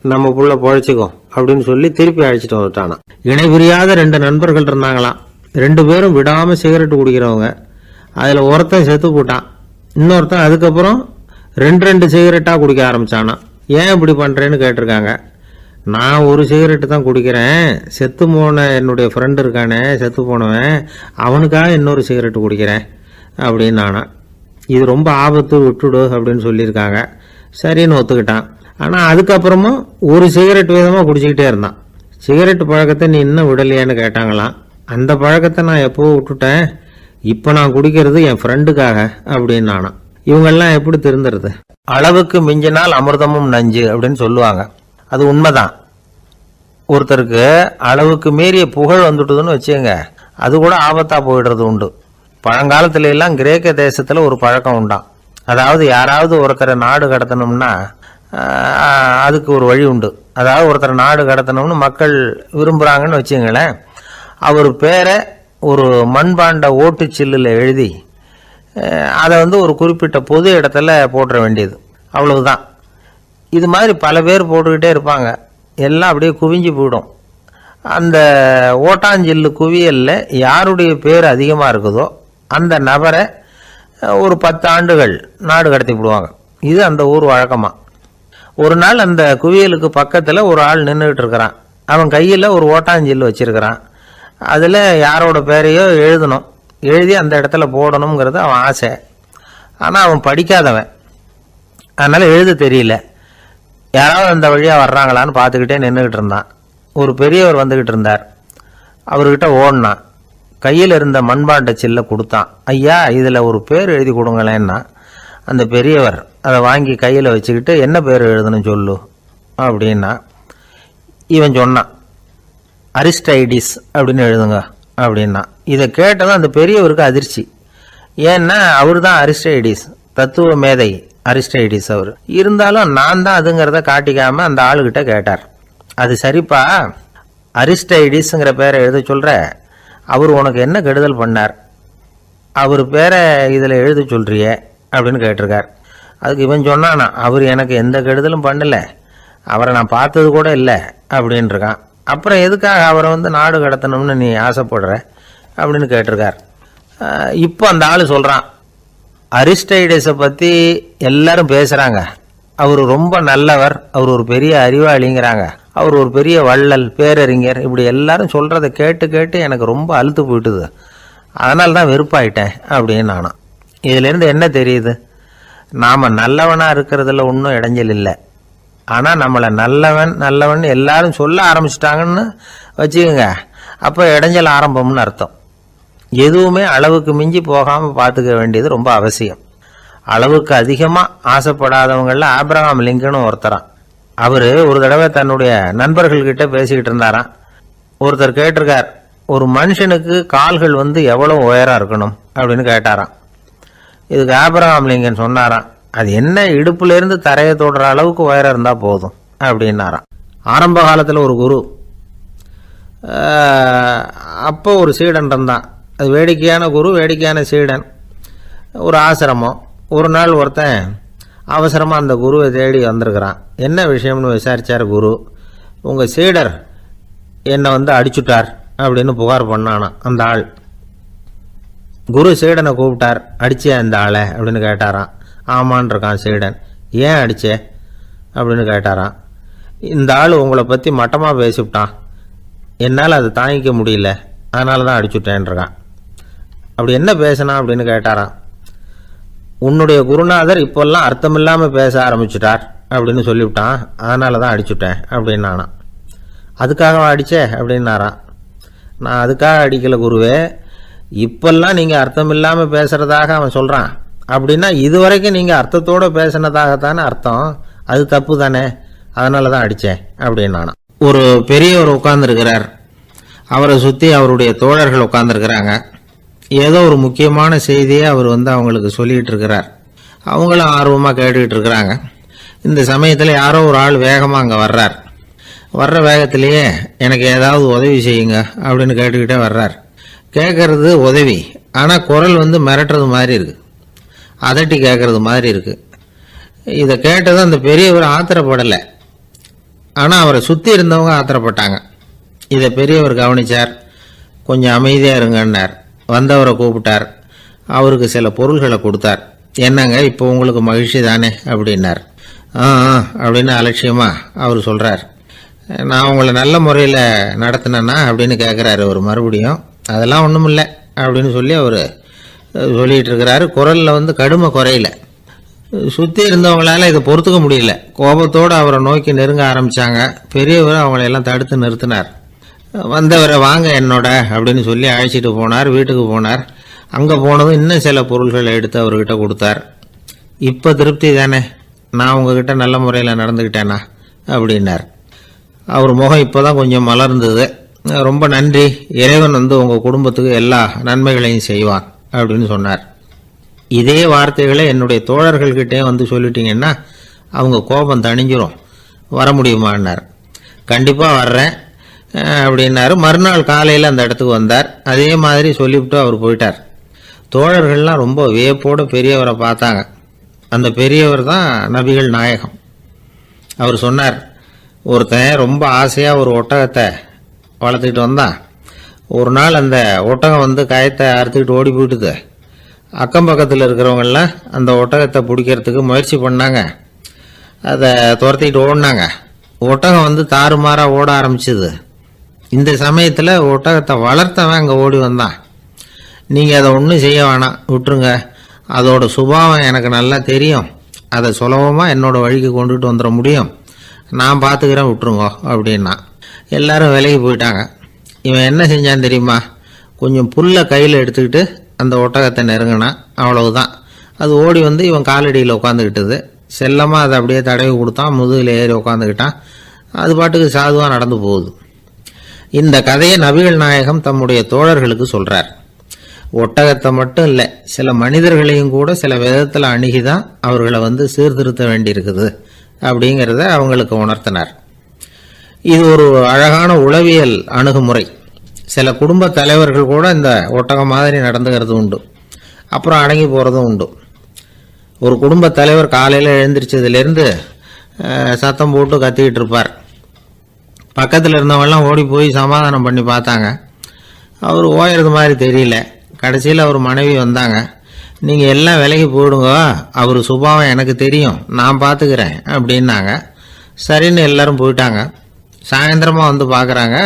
நம்ம புள்ள பொழைச்சிக்கோ அப்படின்னு சொல்லி திருப்பி அழைச்சிட்டு வந்துட்டானா. இணை புரியாத 2 நண்பர்கள் இருந்தாங்களாம். 2 பேரும் விடாமல் சிகரெட்டு குடிக்கிறவங்க. அதில் ஒருத்தன் செத்து போட்டான். இன்னொருத்தன் அதுக்கப்புறம் 2 சிகரெட்டாக குடிக்க ஆரம்பிச்சானா. ஏன் இப்படி பண்ணுறேன்னு கேட்டிருக்காங்க. நான் ஒரு சிகரெட்டு தான் குடிக்கிறேன், செத்து போன என்னுடைய ஃப்ரெண்டு இருக்கானே செத்து போனவன், அவனுக்காக இன்னொரு சிகரெட்டு குடிக்கிறேன் அப்படின்னு நானா. இது ரொம்ப ஆபத்து, விட்டுடு அப்படின்னு சொல்லியிருக்காங்க. சரின்னு ஒத்துக்கிட்டான். ஆனால் அதுக்கப்புறமும் ஒரு சிகரெட் வீதமாக குடிச்சிக்கிட்டே இருந்தான். சிகரெட்டு பழக்கத்தை நீ இன்னும் விடலையான்னு கேட்டாங்களாம். அந்த பழக்கத்தை நான் எப்போ விட்டுட்டேன், இப்போ நான் குடிக்கிறது என் ஃப்ரெண்டுக்காக அப்படின்னு நானா. இவங்கெல்லாம் எப்படி திருந்துறது? அளவுக்கு மிஞ்சினால் அமிர்தமும் நஞ்சு அப்படின்னு சொல்லுவாங்க. அது உண்மைதான். ஒருத்தருக்கு அளவுக்கு மீறிய புகழ் வந்துட்டுதுன்னு வச்சுங்க, அது கூட ஆபத்தா போயிடுறது உண்டு. பழங்காலத்துல எல்லாம் கிரேக்க தேசத்துல ஒரு பழக்கம் உண்டாம். அதாவது யாராவது ஒருத்தரை நாடு கடத்தணும்னா அதுக்கு ஒரு வழி உண்டு. அதாவது ஒருத்தரை நாடு கடத்தணும்னு மக்கள் விரும்புகிறாங்கன்னு வச்சுங்களேன், அவர் பேரை ஒரு மண்பாண்ட ஓட்டுச்சில்லில் எழுதி அதை ஒரு குறிப்பிட்ட பொது இடத்துல போட்டுற வேண்டியது, அவ்வளவுதான். இது மாதிரி பல பேர் போட்டுக்கிட்டே இருப்பாங்க. எல்லாம் அப்படியே குவிஞ்சு போயிடும். அந்த ஓட்டாஞ்சில்லு குவியலில் யாருடைய பேர் அதிகமாக இருக்குதோ அந்த நபரை ஒரு 10 ஆண்டுகள் நாடு கடத்தி விடுவாங்க. இது அந்த ஊர் வழக்கமாக. ஒரு நாள் அந்த குவியலுக்கு பக்கத்தில் ஒரு ஆள் நின்றுக்கிட்டு இருக்கிறான். அவன் கையில் ஒரு ஓட்டாஞ்சில்லு வச்சிருக்கிறான். அதில் யாரோட பேரையோ எழுதணும், எழுதி அந்த இடத்துல போடணுங்கிறது அவன் ஆசை. ஆனால் அவன் படிக்காதவன், அதனால் எழுத தெரியல. யாராவது அந்த வழியாக வர்றாங்களான்னு பார்த்துக்கிட்டே நின்றுக்கிட்டு இருந்தான். ஒரு பெரியவர் வந்துக்கிட்டு இருந்தார். அவர்கிட்ட ஓடினான். கையில் இருந்த மண்பாண்ட சில்லை கொடுத்தான். ஐயா, இதில் ஒரு பேர் எழுதி கொடுங்களேன்னா. அந்த பெரியவர் அதை வாங்கி கையில் வச்சுக்கிட்டு, என்ன பேர் எழுதணும் சொல்லு அப்படின்னா. இவன் சொன்னான், அரிஸ்டைடிஸ் அப்படின்னு எழுதுங்க அப்படின்னா. இதை கேட்டதும் அந்த பெரியவருக்கு அதிர்ச்சி. ஏன்னா அவர் தான் அரிஸ்டைடிஸ், தத்துவ மேதை அரிஸ்டைடிஸ் அவர். இருந்தாலும் நான் தான் அதுங்கிறத காட்டிக்காம அந்த ஆளுகிட்ட கேட்டார். அது சரிப்பா, அரிஸ்டைடிஸ்ங்கிற பேரை எழுத சொல்ற, அவர் உனக்கு என்ன கெடுதல் பண்ணார், அவர் பேரை இதில் எழுத சொல்றியே அப்படின்னு கேட்டிருக்கார். அதுக்கு இவன் சொன்னானா, அவர் எனக்கு எந்த கெடுதலும் பண்ணல, அவரை நான் பார்த்தது கூட இல்லை அப்படின்னு இருக்கான். அப்புறம் எதுக்காக அவரை நாடு கடத்தணும்னு நீ ஆசைப்படுற அப்படின்னு கேட்டிருக்கார். இப்போ அந்த ஆள் சொல்கிறான், அரிஸ்டைடஸை பற்றி எல்லாரும் பேசுகிறாங்க, அவர் ரொம்ப நல்லவர், அவர் ஒரு பெரிய அறிவாளிங்கிறாங்க, அவர் ஒரு பெரிய வள்ளல், பேரறிஞர், இப்படி எல்லாரும் சொல்கிறத கேட்டு கேட்டு எனக்கு ரொம்ப அழுத்து போயிட்டுது, அதனால தான் வெறுப்பாயிட்டேன் அப்படின்னு நானும். இதிலேருந்து என்ன தெரியுது? நாம் நல்லவனாக இருக்கிறதுல ஒன்றும் இடைஞ்சல் இல்லை. ஆனால் நம்மளை நல்லவன் நல்லவன் எல்லாரும் சொல்ல ஆரம்பிச்சிட்டாங்கன்னு வச்சுக்கோங்க, அப்போ இடைஞ்சல் ஆரம்பம்னு அர்த்தம். எதுவுமே அளவுக்கு மிஞ்சி போகாமல் பார்த்துக்க வேண்டியது ரொம்ப அவசியம். அளவுக்கு அதிகமாக ஆசைப்படாதவங்களில் ஆப்ரஹாம் லிங்கனும் ஒருத்தரான். அவர் ஒரு தடவை தன்னுடைய நண்பர்கள்கிட்ட பேசிக்கிட்டு இருந்தாராம். ஒருத்தர் கேட்டிருக்கார், ஒரு மனுஷனுக்கு கால்கள் எவ்வளோ உயரம் இருக்கணும் அப்படின்னு கேட்டாராம். இதுக்கு ஆப்ரஹாம் லிங்கன் சொன்னாராம், அது என்ன, இடுப்புலேருந்து தரையை தொடுற அளவுக்கு உயரம் இருந்தால் போதும் அப்படின்னாராம். ஆரம்ப காலத்தில் ஒரு குரு, அப்போ ஒரு சீடன் இருந்தான். அது வேடிக்கையான குரு, வேடிக்கையான சீடன். ஒரு ஆசிரமம். ஒரு நாள் ஒருத்தன் அவசரமாக அந்த குருவை தேடி வந்திருக்கிறான். என்ன விஷயம்னு விசாரித்தார் குரு. உங்கள் சீடர் என்னை அடிச்சுட்டார் அப்படின்னு புகார் பண்ணானா அந்த ஆள். குரு சீடனை கூப்பிட்டார். அடிச்சே அந்த ஆளை அப்படின்னு கேட்டாராம். ஆமான் இருக்கான் சீடன். ஏன் அடிச்சே அப்படின்னு கேட்டாராம். இந்த ஆள் உங்களை பற்றி மட்டமாக பேசிவிட்டான், என்னால் அதை தாங்கிக்க முடியல, அதனால தான் அடிச்சுட்டேன்றான். அப்படி என்ன பேசினா அப்படின்னு கேட்டாராம். உன்னுடைய குருநாதர் இப்போல்லாம் அர்த்தமில்லாமல் பேச ஆரம்பிச்சுட்டார் அப்படின்னு சொல்லிவிட்டான், அதனால தான் அடிச்சுட்டேன் அப்படின்னு நானாம். அதுக்காக அடித்தே அப்படின்னாராம். நான் அதுக்காக அடிக்கலை குருவே, இப்பெல்லாம் நீங்கள் அர்த்தம் இல்லாமல் பேசுகிறதாக அவன் சொல்கிறான், அப்படின்னா இதுவரைக்கும் நீங்கள் அர்த்தத்தோடு பேசினதாகத்தானே அர்த்தம், அது தப்பு தானே, அதனால தான் அடித்தேன் அப்படின்னு நானாம். ஒரு பெரியவர் உட்கார்ந்துருக்கிறார், அவரை சுற்றி அவருடைய தோழர்கள் உட்கார்ந்துருக்கிறாங்க. ஏதோ ஒரு முக்கியமான செய்தியை அவர் அவங்களுக்கு சொல்லிகிட்டு இருக்கிறார். அவங்களும் ஆர்வமாக கேட்டுக்கிட்டு இருக்கிறாங்க. இந்த சமயத்தில் யாரோ ஒரு ஆள் வேகமாக அங்கே வர்றார். வர்ற வேகத்திலேயே எனக்கு ஏதாவது உதவி செய்யுங்க அப்படின்னு கேட்டுக்கிட்டே வர்றார். கேட்கறது உதவி, ஆனால் குரல் மிரட்டுறது மாதிரி இருக்குது, அதட்டி கேட்கறது மாதிரி இருக்குது. இதை கேட்டதும் அந்த பெரியவர் ஆத்திரப்படலை, ஆனால் அவரை சுற்றி இருந்தவங்க ஆத்திரப்பட்டாங்க. இதை பெரியவர் கவனித்தார். கொஞ்சம் அமைதியாக இருங்கன்னார். வந்தவரை கூப்பிட்டார். அவருக்கு சில பொருள்களை கொடுத்தார். என்னங்க இப்போ உங்களுக்கு மகிழ்ச்சி தானே அப்படின்னார். அப்படின்னு அலட்சியமாக அவர் சொல்கிறார். நான் உங்களை நல்ல முறையில் நடத்தினேன்னா அப்படின்னு கேட்குறாரு அவர் மறுபடியும். அதெல்லாம் ஒன்றும் இல்லை அப்படின்னு சொல்லி அவர் சொல்லிகிட்டு இருக்கிறாரு. குரலில் கடுமை குறையில. சுற்றி இருந்தவங்களால இதை பொறுத்துக்க முடியல. கோபத்தோடு அவரை நோக்கி நெருங்க ஆரம்பித்தாங்க. பெரியவர் அவங்களையெல்லாம் தடுத்து நிறுத்தினார். வந்தவரை வாங்க என்னோட அப்படின்னு சொல்லி அழைச்சிட்டு போனார். வீட்டுக்கு போனார். அங்கே போனதும் இன்னும் சில பொருள்களை எடுத்து அவர்கிட்ட கொடுத்தார். இப்போ திருப்தி தானே, நான் உங்ககிட்ட நல்ல முறையில் நடந்துக்கிட்டேனா அப்படின்னார். அவர் முகம் இப்போ தான் கொஞ்சம் மலர்ந்தது. ரொம்ப நன்றி, இறைவன் உங்கள் குடும்பத்துக்கு எல்லா நன்மைகளையும் செய்வான் அப்படின்னு சொன்னார். இதே வார்த்தைகளை என்னுடைய தோழர்கள்கிட்டே சொல்லிட்டீங்கன்னா அவங்க கோபம் தணிஞ்சிரும், வர முடியுமான்னார். கண்டிப்பாக வர்றேன் அப்படின்னாரு. மறுநாள் காலையில் அந்த இடத்துக்கு வந்தார். அதே மாதிரி சொல்லிவிட்டு அவர் போயிட்டார். தோழர்கள்லாம் ரொம்ப வியப்போடு பெரியவரை பார்த்தாங்க. அந்த பெரியவர் தான் நபிகள் நாயகம். அவர் சொன்னார், ஒருத்தன் ரொம்ப ஆசையாக ஒரு ஒட்டகத்தை வளர்த்துக்கிட்டு வந்தான். ஒரு நாள் அந்த ஒட்டகம் கயத்தை அறுத்துக்கிட்டு ஓடி போயிட்டுது. அக்கம் பக்கத்தில் இருக்கிறவங்கெல்லாம் அந்த ஒட்டகத்தை பிடிக்கிறதுக்கு முயற்சி பண்ணாங்க. அதை துரத்திக்கிட்டு ஓடினாங்க. ஒட்டகம் தாறுமாறாக ஓட ஆரம்பிச்சுது. இந்த சமயத்தில் ஒட்டகத்தை வளர்த்தவன் அங்கே ஓடி வந்தான். நீங்கள் அதை ஒன்றும் செய்ய வேணாம், விட்டுருங்க, அதோட சுபாவம் எனக்கு நல்லா தெரியும், அதை சுலபமாக என்னோட வழிக்கு கொண்டுட்டு வந்துட முடியும், நான் பார்த்துக்கிறேன், விட்டுருங்கோ அப்படின்னா. எல்லாரும் விலகி போயிட்டாங்க. இவன் என்ன செஞ்சான் தெரியுமா? கொஞ்சம் புல்லை கையில் எடுத்துக்கிட்டு அந்த ஒட்டகத்தை நெருங்கினான். அவ்வளவுதான். அது ஓடி இவன் காலடியில் உட்காந்துக்கிட்டது. செல்லமாக அதை அப்படியே தடவி கொடுத்தான். முதுகில் ஏறி உட்காந்துக்கிட்டான். அது பாட்டுக்கு சாதுவாக நடந்து போகுது. இந்த கதையை நபிகள் நாயகம் தம்முடைய தோழர்களுக்கு சொல்கிறார். ஒட்டகத்தை மட்டும் இல்லை, சில மனிதர்களையும் கூட சில விதத்தில் அணுகிதான் அவர்களை சீர்திருத்த வேண்டியிருக்குது அப்படிங்கிறத அவங்களுக்கு உணர்த்தினார். இது ஒரு அழகான உளவியல் அணுகுமுறை. சில குடும்ப தலைவர்கள் கூட இந்த ஒட்டகம் மாதிரி நடந்துக்கிறது உண்டு, அப்புறம் அடங்கி போகிறதும் உண்டு. ஒரு குடும்ப தலைவர் காலையில் எழுந்திரிச்சதுலேருந்து சத்தம் போட்டு கத்திக்கிட்டு இருப்பார். பக்கத்தில் இருந்தவங்கெல்லாம் ஓடி போய் சமாதானம் பண்ணி பார்த்தாங்க. அவர் ஓயறது மாதிரி தெரியல. கடைசியில் அவர் மனைவி வந்தாங்க. நீங்கள் எல்லாம் விலகி போயிடுங்க, அவர் சுபாவம் எனக்கு தெரியும், நான் பார்த்துக்கிறேன் அப்படின்னாங்க. சரின்னு எல்லாரும் போயிட்டாங்க. சாயந்தரமாக பார்க்குறாங்க,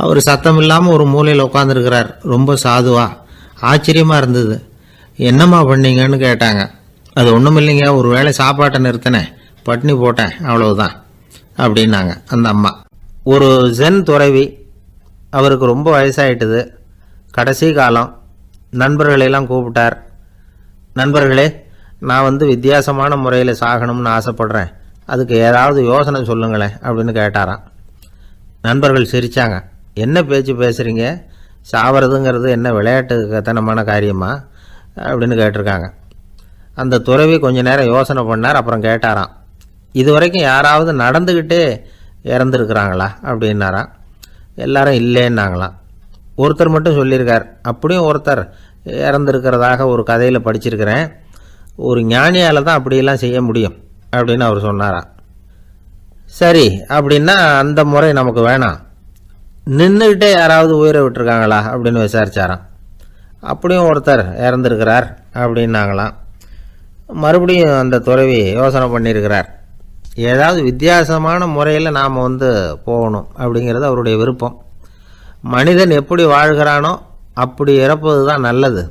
அவர் சத்தம் இல்லாமல் ஒரு மூலையில் உட்காந்துருக்கிறார், ரொம்ப சாதுவா. ஆச்சரியமாக இருந்தது. என்னம்மா பண்ணீங்கன்னு கேட்டாங்க. அது ஒன்றும் இல்லைங்க, ஒரு வேளை சாப்பாட்டை நிறுத்தினேன், பட்னி போட்டேன், அவ்வளவுதான் அப்படின்னாங்க அந்த அம்மா. ஒரு ஜென் துறவி, அவருக்கு ரொம்ப வயசாயிட்டுது, கடைசி காலம். நண்பர்களெல்லாம் கூப்பிட்டார். நண்பர்களே, நான் வித்தியாசமான முறையில் சாகணும்னு ஆசைப்படுறேன், அதுக்கு ஏதாவது யோசனை சொல்லுங்களேன் அப்படின்னு கேட்டாராம். நண்பர்கள் சிரித்தாங்க. என்ன பேச்சு பேசுகிறீங்க, சாவறதுங்கிறது என்ன விளையாட்டு கத்தனமான காரியமா அப்படின்னு கேட்டிருக்காங்க. அந்த துறவி கொஞ்ச நேரம் யோசனை பண்ணார். அப்புறம் கேட்டாராம், இது வரைக்கும் யாராவது நடந்துக்கிட்டே இறந்துருக்குறாங்களா அப்படின்னாராம். எல்லாரும் இல்லைன்னாங்களாம். ஒருத்தர் மட்டும் சொல்லியிருக்கார். அப்படியும் ஒருத்தர் இறந்துருக்கிறதாக ஒரு கதையில் படிச்சிருக்கிறேன், ஒரு ஞானியால் தான் அப்படியெல்லாம் செய்ய முடியும் அப்படின்னு அவர் சொன்னாராம். சரி, அப்படின்னா அந்த முறை நமக்கு வேணாம், நின்றுக்கிட்டே யாராவது உயிரை விட்டுருக்காங்களா அப்படின்னு விசாரிச்சாராம். அப்படியும் ஒருத்தர் இறந்துருக்கிறார் அப்படின்னாங்களாம். மறுபடியும் அந்த துறவி யோசனை பண்ணியிருக்கிறார். ஏதாவது வித்தியாசமான முறையில் நாம் போகணும் அப்படிங்கிறது அவருடைய விருப்பம். மனிதன் எப்படி வாழ்கிறானோ அப்படி இறப்பது தான் நல்லது.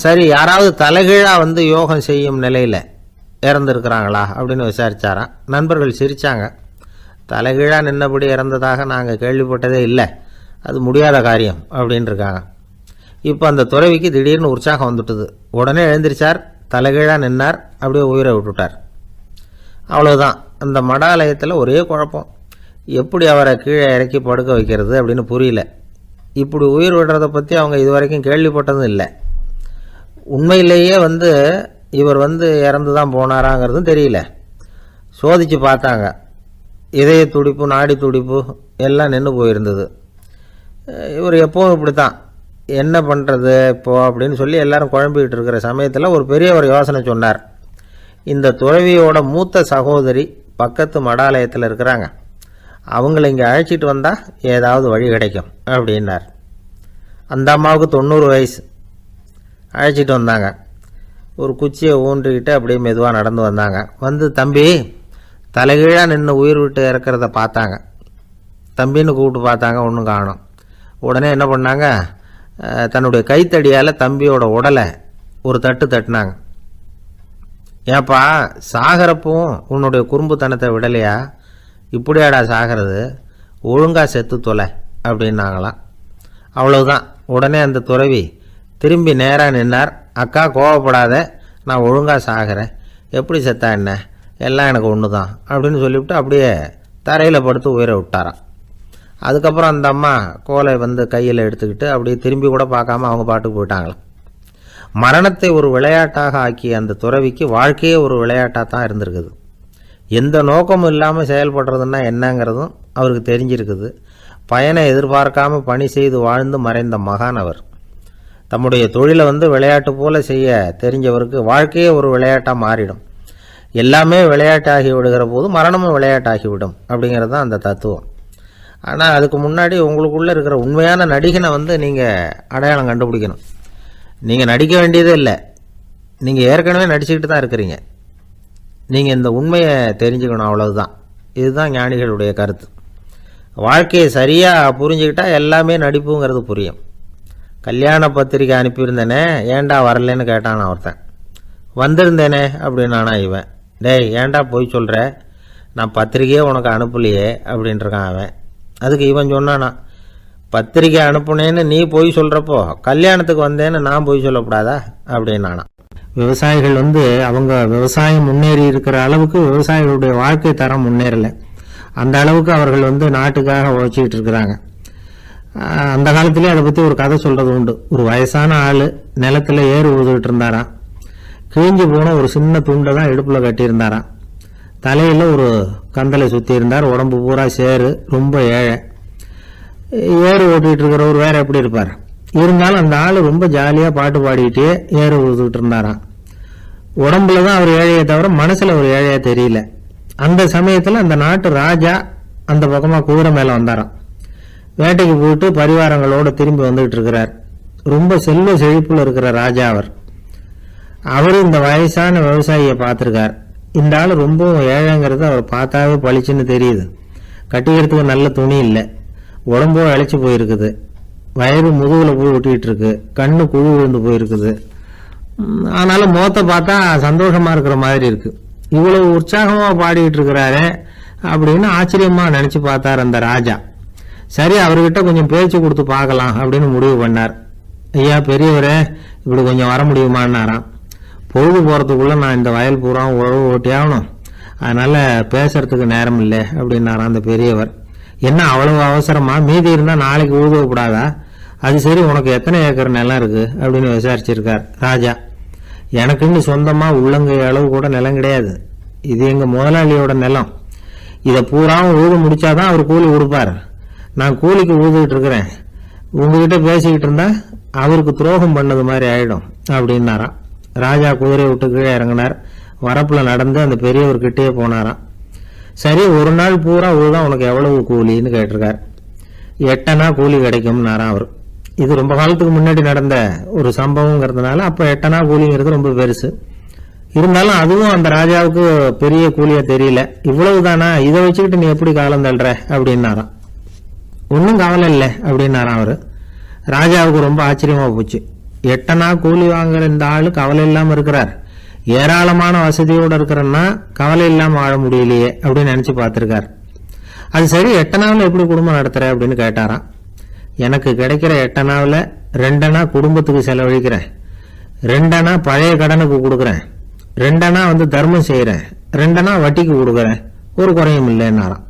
சரி, யாராவது தலைகீழாக யோகம் செய்யும் நிலையில் இறந்துருக்கிறாங்களா அப்படின்னு விசாரித்தாராம். நண்பர்கள் சிரித்தாங்க. தலைகீழாக நின்னபடி இறந்ததாக நாங்கள் கேள்விப்பட்டதே இல்லை, அது முடியாத காரியம் அப்படின்னு இருக்காங்க. இப்போ அந்த துறவிக்கு திடீர்னு உற்சாகம் வந்துட்டுது. உடனே எழுந்திரிச்சார், தலைகீழாக நின்னார், அப்படியே உயிரை விட்டுட்டார். அவ்வளோதான். அந்த மடாலயத்தில் ஒரே குழப்பம். எப்படி அவரை கீழே இறக்கி படுக்க வைக்கிறது அப்படின்னு புரியல. இப்படி உயிர் விடுறதை பற்றி அவங்க இதுவரைக்கும் கேள்விப்பட்டதும் இல்லை. உண்மையிலேயே இவர் இறந்து தான் போனாராங்கிறதும் தெரியல. சோதித்து பார்த்தாங்க. இதய துடிப்பு, நாடி துடிப்பு எல்லாம் நின்று போயிருந்தது. இவர் எப்போவும் இப்படி தான், என்ன பண்ணுறது இப்போது அப்படின்னு சொல்லி எல்லாரும் குழம்பிக்கிட்டு இருக்கிற சமயத்தில் ஒரு பெரியவர் யோசனை சொன்னார். இந்த துறவியோட மூத்த சகோதரி பக்கத்து மடாலயத்தில் இருக்கிறாங்க, அவங்கள இங்கே அழைச்சிட்டு வந்தால் ஏதாவது வழி கிடைக்கும் அப்படின்னார். அந்த அம்மாவுக்கு 90 வயசு. அழைச்சிட்டு வந்தாங்க. ஒரு குச்சியை ஊன்றிக்கிட்டு அப்படியே மெதுவாக நடந்து வந்தாங்க. தம்பி, தலைகீழாக நின்று உயிர் விட்டு இறக்கிறத பார்த்தாங்க. தம்பின்னு கூப்பிட்டு பார்த்தாங்க, ஒன்றும் காணோம். உடனே என்ன பண்ணாங்க, தன்னுடைய கைத்தடியால் தம்பியோட உடலை ஒரு தட்டு தட்டினாங்க. ஏப்பா, சாகிறப்பவும் உன்னுடைய குறும்புத்தனத்தை விடலையா? இப்படியாடா சாகிறது, ஒழுங்காக செத்து தொலை அப்படின்னாங்களாம். அவ்வளவுதான். உடனே அந்த துறவி திரும்பி நேராக நின்னார். அக்கா, கோவப்படாத, நான் ஒழுங்காக சாகிறேன், எப்படி செத்தா என்ன, எல்லாம் எனக்கு ஒன்று தான் அப்படின்னு சொல்லிவிட்டு அப்படியே தரையில் படுத்து உயிரை விட்டாராம். அதுக்கப்புறம் அந்த அம்மா கோலை கையில் எடுத்துக்கிட்டு அப்படியே திரும்பி கூட பார்க்காம அவங்க பாட்டுக்கு போயிட்டாங்களாம். மரணத்தை ஒரு விளையாட்டாக ஆக்கிய அந்த துறவிக்கு வாழ்க்கையே ஒரு விளையாட்டாக தான் இருந்திருக்குது. எந்த நோக்கமும் இல்லாமல் செயல்படுறதுன்னா என்னங்கிறதும் அவருக்கு தெரிஞ்சிருக்குது. பயனை எதிர்பார்க்காமல் பணி செய்து வாழ்ந்து மறைந்த மகான் அவர். தம்முடைய தொழிலை விளையாட்டு போல செய்ய தெரிஞ்சவருக்கு வாழ்க்கையே ஒரு விளையாட்டாக மாறிடும். எல்லாமே விளையாட்டாகி விடுகிற போது மரணமும் விளையாட்டாகிவிடும் அப்படிங்கிறது தான் அந்த தத்துவம். ஆனால் அதுக்கு முன்னாடி உங்களுக்குள்ளே இருக்கிற உண்மையான நடிகனை நீங்கள் அடையாளம் கண்டுபிடிக்கணும். நீங்கள் நடிக்க வேண்டியதே இல்லை, நீங்கள் ஏற்கனவே நடிச்சுக்கிட்டு தான் இருக்கிறீங்க. நீங்கள் இந்த உண்மையை தெரிஞ்சுக்கணும், அவ்வளவுதான். இதுதான் ஞானிகளுடைய கருத்து. வாழ்க்கையை சரியாக புரிஞ்சுக்கிட்டால் எல்லாமே நடிப்புங்கிறது புரியும். கல்யாண பத்திரிக்கை அனுப்பியிருந்தேனே, ஏண்டா வரலன்னு கேட்டான் ஒருத்தன். வந்திருந்தேனே அப்படின்னானா இவன். டேய், ஏண்டா போய் சொல்கிற, நான் பத்திரிக்கையே உனக்கு அனுப்பலையே அப்படின்ட்டுருக்கான் அவன். அதுக்கு இவன் சொன்னானா, பத்திரிக்கை அனுப்புனேன்னு நீ போய் சொல்கிறப்போ கல்யாணத்துக்கு வந்தேன்னு நான் போய் சொல்லக்கூடாதா அப்படின்னானா. விவசாயிகள் அவங்க விவசாயம் முன்னேறி இருக்கிற அளவுக்கு விவசாயிகளுடைய வாழ்க்கை தரம் முன்னேறலை. அந்த அளவுக்கு அவர்கள் நாட்டுக்காக உழைச்சிக்கிட்டு இருக்கிறாங்க. அந்த காலத்திலே அதை பற்றி ஒரு கதை சொல்கிறது உண்டு. ஒரு வயசான ஆள் நிலத்தில் ஏறு ஊதுகிட்டு இருந்தாராம். கிழிஞ்சு போன ஒரு சின்ன துண்டை தான் இடுப்பில் கட்டியிருந்தாராம். தலையில் ஒரு கந்தலை சுற்றி இருந்தார். உடம்பு பூரா சேரு, ரொம்ப ஏழை. ஏறு ஓட்டிகிட்டு இருக்கிறவர் வேறு எப்படி இருப்பார்? இருந்தாலும் அந்த ஆள் ரொம்ப ஜாலியாக பாட்டு பாடிக்கிட்டே ஏறு ஊதுகிட்டு இருந்தாராம். உடம்புல தான் அவர் ஏழையை தவிர மனசில் ஒரு ஏழையாக தெரியல. அந்த சமயத்தில் அந்த நாட்டு ராஜா அந்த பக்கமாக குதிரை மேலே வந்தாராம். வேட்டைக்கு போயிட்டு பரிவாரங்களோடு திரும்பி வந்துகிட்டு இருக்கிறார். ரொம்ப செல்வ செழிப்பில் இருக்கிற ராஜா அவர். இந்த வயசான விவசாயியை பார்த்துருக்கார். இந்த ஆள் ரொம்பவும் ஏழைங்கிறது அவர் பார்த்தாவே பளிச்சுன்னு தெரியுது. கட்டிக்கிறதுக்கு நல்ல துணி இல்லை, உடம்போ இழைச்சி போயிருக்குது, வயிறு முதுகில் போய் ஒட்டிக்கிட்டு இருக்கு, கண்ணு குழு விழுந்து போயிருக்குது. ஆனாலும் முகத்தை பார்த்தா சந்தோஷமாக இருக்கிற மாதிரி இருக்கு. இவ்வளவு உற்சாகமாக பாடிக்கிட்டு இருக்கிறாரு அப்படின்னு ஆச்சரியமாக நினச்சி பார்த்தார் அந்த ராஜா. சரி, அவர்கிட்ட கொஞ்சம் பேச்சு கொடுத்து பார்க்கலாம் அப்படின்னு முடிவு பண்ணார். ஐயா பெரியவரே, இப்படி கொஞ்சம் வர முடியுமான்னாராம். பொழுது போகிறதுக்குள்ளே நான் இந்த வயல் பூரா உழவு ஓட்டி ஆகணும், அதனால் பேசுறதுக்கு நேரம் இல்லை அப்படின்னாராம் அந்த பெரியவர். என்ன அவ்வளவு அவசரமா? மீதி இருந்தால் நாளைக்கு உழுதக்கூடாதா? அது சரி, உனக்கு எத்தனை ஏக்கர் நிலம் இருக்குது அப்படின்னு விசாரிச்சிருக்கார் ராஜா. எனக்குன்னு சொந்தமாக உள்ளங்கை அளவு கூட நிலம் கிடையாது. இது எங்கள் முதலாளியோட நிலம். இதை பூராவும் உழுது முடிச்சாதான் அவர் கூலி கொடுப்பார். நான் கூலிக்கு உழுதுகிட்டு இருக்கிறேன். உங்ககிட்ட பேசிக்கிட்டு இருந்தா அவருக்கு துரோகம் பண்ணது மாதிரி ஆயிடும் அப்படின்னாராம். ராஜா குதிரையை விட்டு கீழே இறங்கினார். வரப்புல நடந்து அந்த பெரியவர்கிட்டே போனாராம். சரி, ஒரு நாள் பூரா உழுதான் உனக்கு எவ்வளவு கூலின்னு கேட்டிருக்கார். 8 அணா கூலி கிடைக்கும்னாராம் அவர். இது ரொம்ப காலத்துக்கு முன்னாடி நடந்த ஒரு சம்பவங்கிறதுனால அப்போ 8 அணா கூலிங்கிறது ரொம்ப பெருசு. இருந்தாலும் அதுவும் அந்த ராஜாவுக்கு பெரிய கூலியா தெரியல. இவ்வளவுதானா, இதை வச்சுக்கிட்டு நீ எப்படி காலம் தள்ளுற அப்படின்னாராம். ஒன்றும் கவலை இல்லை அப்படின்னாராம் அவர். ராஜாவுக்கு ரொம்ப ஆச்சரியமா போச்சு. 8 அணா கூலி வாங்குற இந்த ஆளு கவலை இல்லாம இருக்கிறார், ஏராளமான வசதியோடு இருக்கிறன்னா கவலை இல்லாம வாழ முடியலையே அப்படின்னு நினைச்சு பார்த்திருக்கார். அது சரி, 8 அணாவில் எப்படி குடும்பம் நடத்துற அப்படின்னு கேட்டாராம். எனக்கு கிடைக்கிற 8 அணாவில் 2 அணா குடும்பத்துக்கு செலவழிக்கிறேன், 2 அணா பழைய கடனுக்கு கொடுக்குறேன், 2 அணா தர்மம் செய்யறேன், 2 அணா வட்டிக்கு கொடுக்குறேன், ஒரு குறையும் இல்லைன்னாராம்.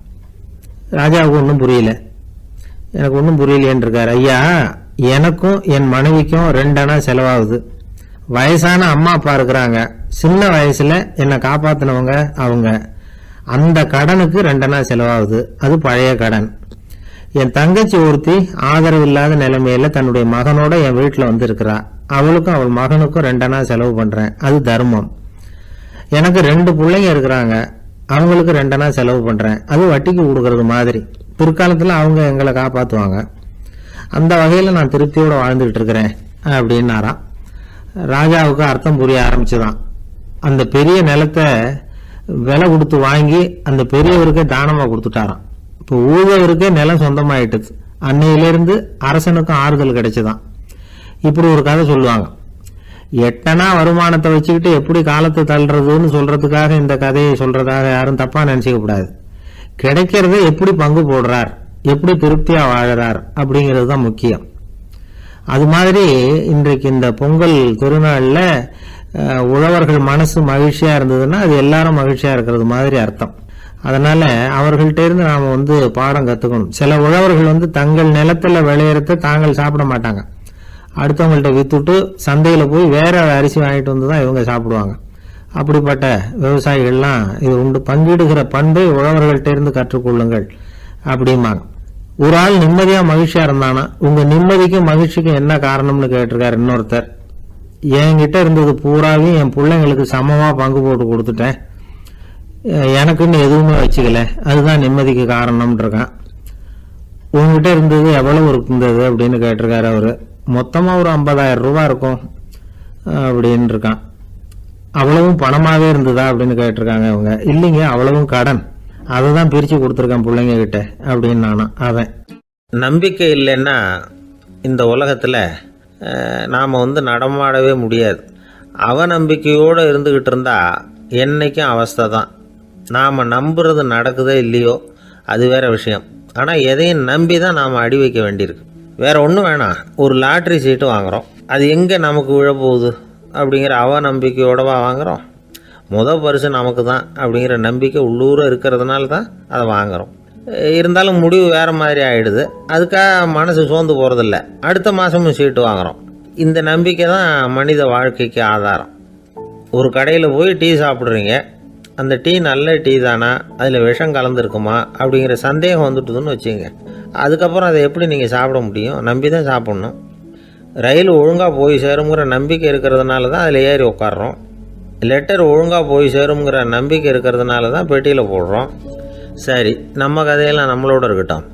ராஜாவுக்கு ஒன்றும் புரியல. எனக்கு ஒன்றும் புரியலையேன்னு இருக்காரு. ஐயா, எனக்கும் என் மனைவிக்கும் 2 அணா செலவாகுது. வயசான அம்மா அப்பா இருக்கிறாங்க, சின்ன வயசுல என்னை காப்பாத்தினவங்க அவங்க. அந்த கடனுக்கு 2 அணா செலவாகுது, அது பழைய கடன். என் தங்கச்சி ஒருத்தி ஆதரவு இல்லாத நிலைமையில தன்னுடைய மகனோட என் வீட்டில் இருக்கிறா, அவளுக்கும் அவள் மகனுக்கும் 2 அணா செலவு பண்றேன், அது தர்மம். எனக்கு 2 பிள்ளைங்க இருக்கிறாங்க, அவங்களுக்கு 2 அணா செலவு பண்றேன், அது வட்டிக்கு கொடுக்கறது மாதிரி. பிற்காலத்தில் அவங்க எங்களை காப்பாற்றுவாங்க. அந்த வகையில் நான் திருப்தியோடு வாழ்ந்துகிட்டு இருக்கிறேன் அப்படின்னாராம். ராஜாவுக்கு அர்த்தம் புரிய ஆரம்பிச்சுதான். அந்த பெரிய நிலத்தை விலை கொடுத்து வாங்கி அந்த பெரியவருக்கே தானமாக கொடுத்துட்டாராம். இப்போ ஊழவருக்கே நிலம் சொந்தமாயிட்டுது. அன்னையிலிருந்து அரசனுக்கும் ஆறுதல் கிடைச்சுதான். இப்படி ஒரு கதை சொல்லுவாங்க. 8 அணா வருமானத்தை வச்சுக்கிட்டு எப்படி காலத்தை தள்ளுறதுன்னு சொல்றதுக்காக இந்த கதையை சொல்றதாக யாரும் தப்பா நினைச்சுக்க கூடாது. கிடைக்கிறத எப்படி பங்கு போடுறார், எப்படி திருப்தியா வாழறார் அப்படிங்கிறது தான் முக்கியம். அது மாதிரி இன்றைக்கு இந்த பொங்கல் திருநாள்ல உழவர்கள் மனசு மகிழ்ச்சியா இருந்ததுன்னா அது எல்லாரும் மகிழ்ச்சியா இருக்கிறது மாதிரி அர்த்தம். அதனால அவர்கள்ட்ட இருந்து நாம பாடம் கத்துக்கணும். சில உழவர்கள் தங்கள் நிலத்துல விளையறத தாங்கள் சாப்பிட மாட்டாங்க, அடுத்தவங்கள்ட்ட வித்துட்டு சந்தையில போய் வேற அரிசி வாங்கிட்டு வந்துதான் இவங்க சாப்பிடுவாங்க. அப்படிப்பட்ட விவசாயிகள்லாம் இது உண்டு. பங்கிடுகிற பண்பை உழவர்கள்ட்ட இருந்து கற்றுக்கொள்ளுங்கள் அப்படிம்பாங்க. ஒரு ஆள் நிம்மதியா மகிழ்ச்சியா இருந்தானா, உங்க நிம்மதிக்கும் மகிழ்ச்சிக்கும் என்ன காரணம்னு கேட்டிருக்காரு இன்னொருத்தர். என்கிட்ட இருந்தது பூராவையும் என் பிள்ளைங்களுக்கு சமமா பங்கு போட்டு கொடுத்துட்டேன், எனக்குன்னு எதுவுமே வச்சுக்கல, அதுதான் நிம்மதிக்கு காரணம்னு இருக்கான். உங்ககிட்ட இருந்தது எவ்வளவு இருந்தது அப்படின்னு கேட்டிருக்காரு அவரு. மொத்தமா ஒரு 50,000 ரூபாய் இருக்கும் அப்படின்னு இருக்கான். அவ்வளவும் பணமாவே இருந்ததா அப்படின்னு கேட்டிருக்காங்க அவங்க. இல்லைங்க, அவ்வளவும் கடன், அதை தான் பிரிச்சு கொடுத்துருக்கேன் பிள்ளைங்க கிட்ட அப்படின்னு நானும். அவன் நம்பிக்கை இல்லைன்னா இந்த உலகத்தில் நாம் நடமாடவே முடியாது. அவநம்பிக்கையோடு இருந்துக்கிட்டு இருந்தால் என்றைக்கும் அவஸ்தை தான். நாம் நம்புறது நடக்குதோ இல்லையோ அது வேற விஷயம். ஆனால் எதையும் நம்பி தான் நாம் அடி வைக்க வேண்டியிருக்கு. வேற ஒன்றும் வேணாம், ஒரு லாட்ரி சீட்டு வாங்குகிறோம், அது எங்கே நமக்கு விழப்போகுது அப்படிங்கிற அவநம்பிக்கையோடவா வாங்குகிறோம். பரிசு நமக்கு தான் அப்படிங்கிற நம்பிக்கை உள்ளூர இருக்கிறதுனால தான் அதை வாங்குகிறோம். இருந்தாலும் முடிவு வேறு மாதிரி ஆகிடுது, அதுக்காக மனசு சோர்ந்து போகிறதில்ல, அடுத்த மாதமும் சீட்டு வாங்குகிறோம். இந்த நம்பிக்கை தான் மனித வாழ்க்கைக்கு ஆதாரம். ஒரு கடையில் போய் டீ சாப்பிட்றீங்க, அந்த டீ நல்ல டீ தானா, அதில் விஷம் கலந்துருக்குமா அப்படிங்கிற சந்தேகம் வந்துட்டுதுன்னு வச்சுங்க. அதுக்கப்புறம் அதை எப்படி நீங்கள் சாப்பிட முடியும்? நம்பி தான் சாப்பிட்ணும். ரயில் ஒழுங்காக போய் சேருங்கிற நம்பிக்கை இருக்கிறதுனால தான் அதில் ஏறி உட்காடுறோம். லெட்டர் ஒழுங்காக போய் சேருங்கிற நம்பிக்கை இருக்கிறதுனால தான் பெட்டியில் போடுறோம். சரி, நம்ம கதையெல்லாம் நம்மளோட இருக்கட்டும்.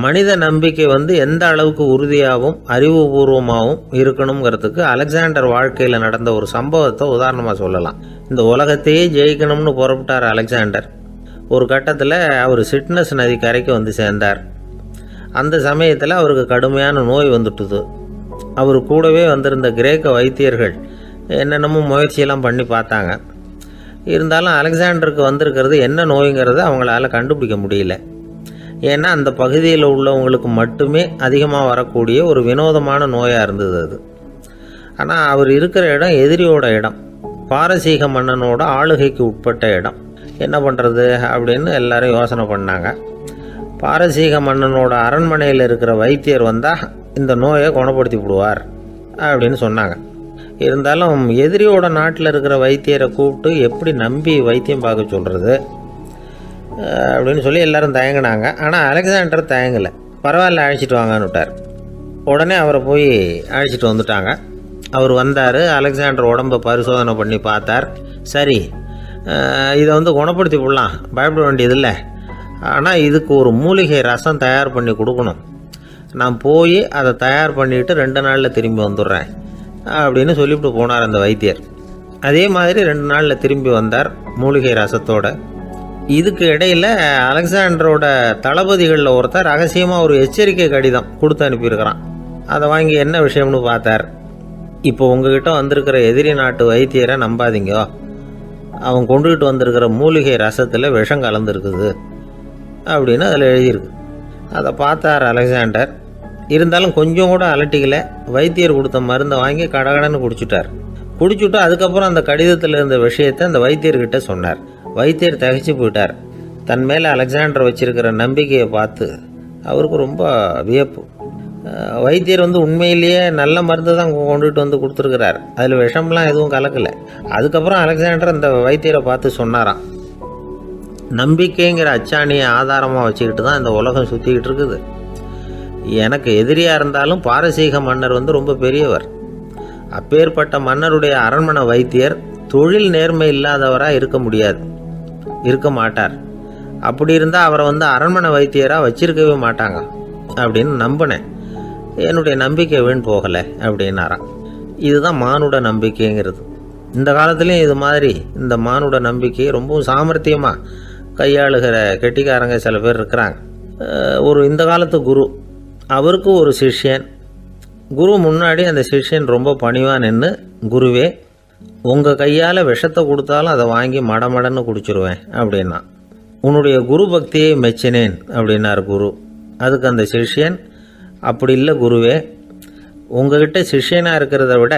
மனித நம்பிக்கை எந்த அளவுக்கு உறுதியாகவும் அறிவுபூர்வமாகவும் இருக்கணுங்கிறதுக்கு அலெக்சாண்டர் வாழ்க்கையில் நடந்த ஒரு சம்பவத்தை உதாரணமாக சொல்லலாம். இந்த உலகத்தையே ஜெயிக்கணும்னு புறப்பட்டார் அலெக்சாண்டர். ஒரு கட்டத்தில் அவர் சிட்னஸ் நதி கரைக்கு சேர்ந்தார். அந்த சமயத்தில் அவருக்கு கடுமையான நோய் வந்துட்டுது. அவர் கூடவே வந்திருந்த கிரேக்க வைத்தியர்கள் என்னென்னமோ முயற்சியெல்லாம் பண்ணி பார்த்தாங்க. இருந்தாலும் அலெக்சாண்டருக்கு வந்திருக்கிறது என்ன நோய்ங்கிறத அவங்களால கண்டுபிடிக்க முடியல. ஏன்னா அந்த பகுதியில் உள்ளவங்களுக்கு மட்டுமே அதிகமாக வரக்கூடிய ஒரு வினோதமான நோயாக இருந்தது அது. ஆனால் அவர் இருக்கிற இடம் எதிரியோட இடம், பாரசீக மன்னனோட ஆளுகைக்கு உட்பட்ட இடம். என்ன பண்ணுறது அப்படின்னு எல்லாரும் யோசனை பண்ணாங்க. பாரசீக மன்னனோட அரண்மனையில் இருக்கிற வைத்தியர் வந்தால் இந்த நோயை குணப்படுத்தி விடுவார் அப்படின்னு சொன்னாங்க. இருந்தாலும் எதிரியோட நாட்டில் இருக்கிற வைத்தியரை கூப்பிட்டு எப்படி நம்பி வைத்தியம் பார்க்க சொல்கிறது அப்படின்னு சொல்லி எல்லாரும் தயங்கினாங்க. ஆனால் அலெக்சாண்டர் தயங்கலை. பரவாயில்ல, அழைச்சிட்டு வாங்கன்னு விட்டார். உடனே அவரை போய் அழைச்சிட்டு வந்துட்டாங்க. அவர் வந்தார். அலெக்சாண்டர் உடம்பை பரிசோதனை பண்ணி பார்த்தார். சரி, இதை குணப்படுத்தி விடலாம், பயப்பட வேண்டியதில்லை. ஆனால் இதுக்கு ஒரு மூலிகை ரசம் தயார் பண்ணி கொடுக்கணும். நான் போய் அதை தயார் பண்ணிவிட்டு 2 நாளில் திரும்பி வந்துடுறேன் அப்படின்னு சொல்லிவிட்டு போனார் அந்த வைத்தியர். அதே மாதிரி 2 நாளில் திரும்பி வந்தார் மூலிகை ரசத்தோட. இதுக்கு இடையில் அலெக்சாண்டரோட தளபதிகளில் ஒருத்தர் ரகசியமாக ஒரு எச்சரிக்கை கடிதம் கொடுத்து அனுப்பியிருக்கிறான். அதை வாங்கி என்ன விஷயம்னு பார்த்தார். இப்போ உங்ககிட்ட வந்திருக்கிற எதிரி நாட்டு வைத்தியரை நம்பாதீங்க, அவன் கொண்டுகிட்டு வந்திருக்கிற மூலிகை ரசத்தில் விஷம் கலந்துருக்குது அப்படின்னு அதில் எழுதியிருக்கு. அதை பார்த்தார் அலெக்சாண்டர். இருந்தாலும் கொஞ்சம் கூட அலட்டிக்கல. வைத்தியர் கொடுத்த மருந்தை வாங்கி கடகடன்னு குடிச்சுட்டு அதுக்கப்புறம் அந்த கடிதத்தில் இருந்த விஷயத்தை அந்த வைத்தியர்கிட்ட சொன்னார். வைத்தியர் திகைச்சு போயிட்டார். தன் மேலே அலெக்சாண்டர் வச்சிருக்கிற நம்பிக்கையை பார்த்து அவருக்கு ரொம்ப வியப்பு. வைத்தியர் உண்மையிலேயே நல்ல மருந்து தான் கொண்டுகிட்டு வந்து கொடுத்துருக்கிறார், அதில் விஷம்லாம் எதுவும் கலக்கலை. அதுக்கப்புறம் அலெக்சாண்டர் அந்த வைத்தியரை பார்த்து சொன்னாராம், நம்பிக்கைங்கிற அச்சாணியை ஆதாரமாக வச்சுக்கிட்டு தான் இந்த உலகம் சுற்றிக்கிட்டு இருக்குது. எனக்கு எதிரியாக இருந்தாலும் பாரசீக மன்னர் ரொம்ப பெரியவர். அப்பேற்பட்ட மன்னருடைய அரண்மனை வைத்தியர் தொழில் நேர்மை இல்லாதவராக இருக்க மாட்டார். அப்படி இருந்தால் அவரை அரண்மனை வைத்தியராக வச்சிருக்கவே மாட்டாங்க அப்படின்னு நம்பினேன். என்னுடைய நம்பிக்கை வீண் போகலை அப்படின்னாராம். இதுதான் மானுட நம்பிக்கைங்கிறது. இந்த காலத்துலேயும் இது மாதிரி இந்த மானுட நம்பிக்கையை ரொம்பவும் சாமர்த்தியமாக கையாளுகிற கெட்டிக்காரங்க சில பேர் இருக்கிறாங்க. இந்த காலத்து குரு, அவருக்கு ஒரு சிஷ்யன். குரு முன்னாடி அந்த சிஷ்யன் ரொம்ப பணிவாக நின்று, குருவே உங்கள் கையால் விஷத்தை கொடுத்தாலும் அதை வாங்கி மடமடன்னு குடிச்சிருவேன் அப்படின்னா. உன்னுடைய குரு பக்தியை மெச்சினேன் அப்படின்னார் குரு. அதுக்கு அந்த சிஷ்யன், அப்படி இல்லை குருவே, உங்ககிட்ட சிஷ்யனாக இருக்கிறத விட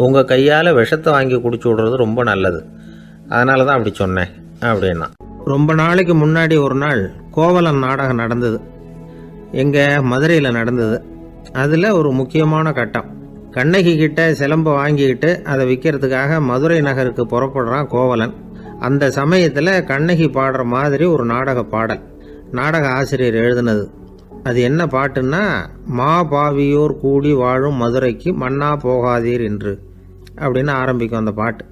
உங்கள் கையால் விஷத்தை வாங்கி குடிச்சு விடுறது ரொம்ப நல்லது, அதனால தான் அப்படி சொன்னேன் அப்படின்னா. ரொம்ப நாளைக்கு முன்னாடி ஒரு நாள் கோவலன் நாடகம் நடந்தது. எங்கள் மதுரையில் நடந்தது. அதில் ஒரு முக்கியமான கட்டம். கண்ணகி கிட்ட சிலம்பை வாங்கிக்கிட்டு அதை விற்கிறதுக்காக மதுரை நகருக்கு புறப்படுறான் கோவலன். அந்த சமயத்தில் கண்ணகி பாடுற மாதிரி ஒரு நாடக பாடல் நாடக ஆசிரியர் எழுதினது. அது என்ன பாட்டுன்னா, மா பாவியோர் கூடி வாழும் மதுரைக்கு மன்னா போகாதீர் என்று அப்படின்னு ஆரம்பிக்கும் அந்த பாட்டு.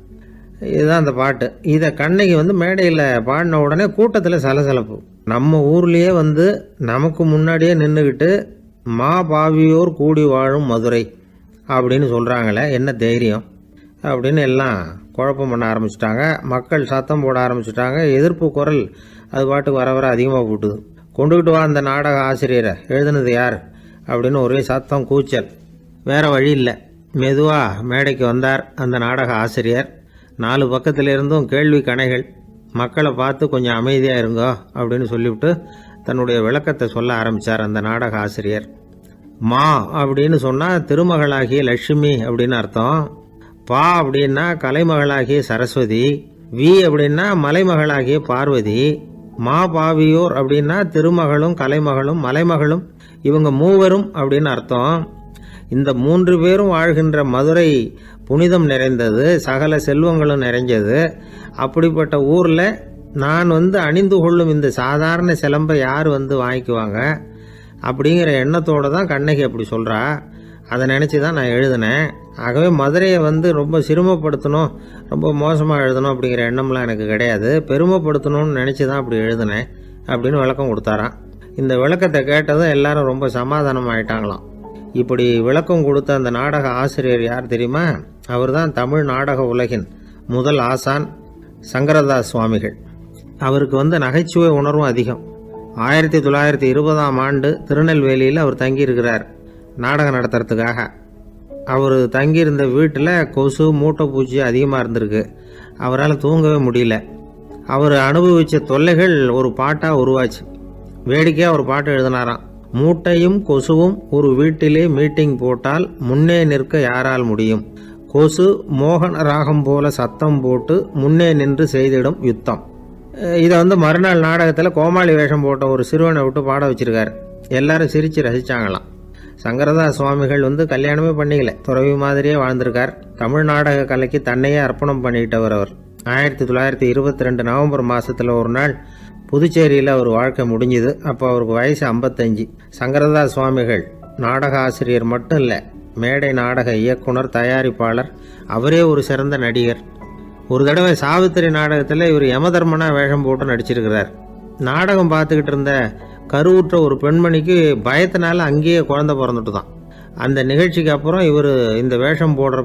இதுதான் அந்த பாட்டு. இதை கண்ணகி மேடையில் பாடின உடனே கூட்டத்தில் சலசலப்பு. நம்ம ஊர்லேயே நமக்கு முன்னாடியே நின்றுக்கிட்டு மா பாவியோர் கூடி வாழும் மதுரை அப்படின்னு சொல்கிறாங்களே, என்ன தைரியம் அப்படின்னு எல்லாம் குழப்பம் பண்ண ஆரம்பிச்சிட்டாங்க. மக்கள் சத்தம் போட ஆரம்பிச்சிட்டாங்க. எதிர்ப்பு குரல் அது பாட்டுக்கு வர அதிகமாக போட்டுது. கொண்டுக்கிட்டு வா அந்த நாடக ஆசிரியரை, எழுதுனது யார் அப்படின்னு ஒரே சத்தம், கூச்சல். வேறு வழி இல்லை. மெதுவாக மேடைக்கு வந்தார் அந்த நாடக ஆசிரியர். 4 பக்கத்திலிருந்தும் கேள்வி கணைகள். மக்களை பார்த்து கொஞ்சம் அமைதியாக இருங்கோ அப்படின்னு சொல்லிவிட்டு தன்னுடைய விளக்கத்தை சொல்ல ஆரம்பித்தார் அந்த நாடக ஆசிரியர். மா அப்படின்னு சொன்னால் திருமகளாகிய லட்சுமி அப்படின்னு அர்த்தம். பா அப்படின்னா கலைமகளாகிய சரஸ்வதி. வி அப்படின்னா மலைமகளாகிய பார்வதி. மா பாவியோர் அப்படின்னா திருமகளும் கலைமகளும் மலைமகளும், இவங்க மூவரும் அப்படின்னு அர்த்தம். இந்த 3 பேரும் வாழ்கின்ற மதுரை புனிதம் நிறைந்தது, சகல செல்வங்களும் நிறைஞ்சது. அப்படிப்பட்ட ஊரில் நான் அணிந்து கொள்ளும் இந்த சாதாரண சிலம்பை யார் வாங்கிக்குவாங்க அப்படிங்கிற எண்ணத்தோடு தான் கண்ணகி அப்படி சொல்கிறா. அதை நினச்சி தான் நான் எழுதினேன். ஆகவே மதுரையை ரொம்ப சிரமப்படுத்தணும், ரொம்ப மோசமாக எழுதணும் அப்படிங்கிற எண்ணம்லாம் எனக்கு கிடையாது. பெருமைப்படுத்தணும்னு நினச்சி தான் அப்படி எழுதினேன் அப்படின்னு விளக்கம் கொடுத்தாராம். இந்த விளக்கத்தை கேட்டதும் எல்லாரும் ரொம்ப சமாதானம் ஆயிட்டாங்களாம். இப்படி விளக்கம் கொடுத்த அந்த நாடக ஆசிரியர் யார் தெரியுமா? அவர் தான் தமிழ் நாடக உலகின் முதல் ஆசான் சங்கரதாஸ் சுவாமிகள். அவருக்கு நகைச்சுவை உணர்வும் அதிகம். 1920ஆம் ஆண்டு திருநெல்வேலியில் அவர் தங்கியிருக்கிறார் நாடகம் நடத்துறதுக்காக. அவர் தங்கியிருந்த வீட்டில் கொசு மூட்டை பூச்சி அதிகமாக இருந்திருக்கு. அவரால் தூங்கவே முடியல. அவர் அனுபவித்த தொல்லைகள் ஒரு பாட்டாக உருவாச்சு. வேடிக்கையாக ஒரு பாட்டு எழுதினாராம். மூட்டையும் கொசுவும் ஒரு வீட்டிலே மீட்டிங் போட்டால் முன்னே நிற்க யாரால் முடியும்? கொசு மோகன ராகம் போல சத்தம் போட்டு முன்னே நின்று செய்திடும் யுத்தம். இதை மறுநாள் நாடகத்தில் கோமாளி வேஷம் போட்ட ஒரு சிறுவனை விட்டு பாட வச்சிருக்காரு. எல்லாரும் சிரித்து ரசித்தாங்களாம். சங்கரதாஸ் சுவாமிகள் கல்யாணமே பண்ணிக்கல, துறவி மாதிரியே வாழ்ந்திருக்கார். தமிழ் நாடக கலைக்கு தன்னையே அர்ப்பணம் பண்ணிக்கிட்டவர் அவர். 1922 நவம்பர் மாதத்தில் ஒரு நாள் புதுச்சேரியில் அவர் வாழ்க்கை முடிஞ்சுது. அப்போ அவருக்கு வயசு 55. சங்கரதாஸ் சுவாமிகள் நாடக ஆசிரியர் மட்டும் இல்லை, மேடை நாடக இயக்குனர், தயாரிப்பாளர், அவரே ஒரு சிறந்த நடிகர். ஒரு தடவை சாவித்திரி நாடகத்தில் இவர் யமதர்மனா வேஷம் போட்டு நடிச்சிருக்கிறார். நாடகம் பார்த்துக்கிட்டு இருந்த கருவுற்ற ஒரு பெண்மணிக்கு பயத்தினால அங்கேயே குழந்தை பிறந்துட்டு தான். அந்த நிகழ்ச்சிக்கு அப்புறம் இவர் இந்த வேஷம் போடுற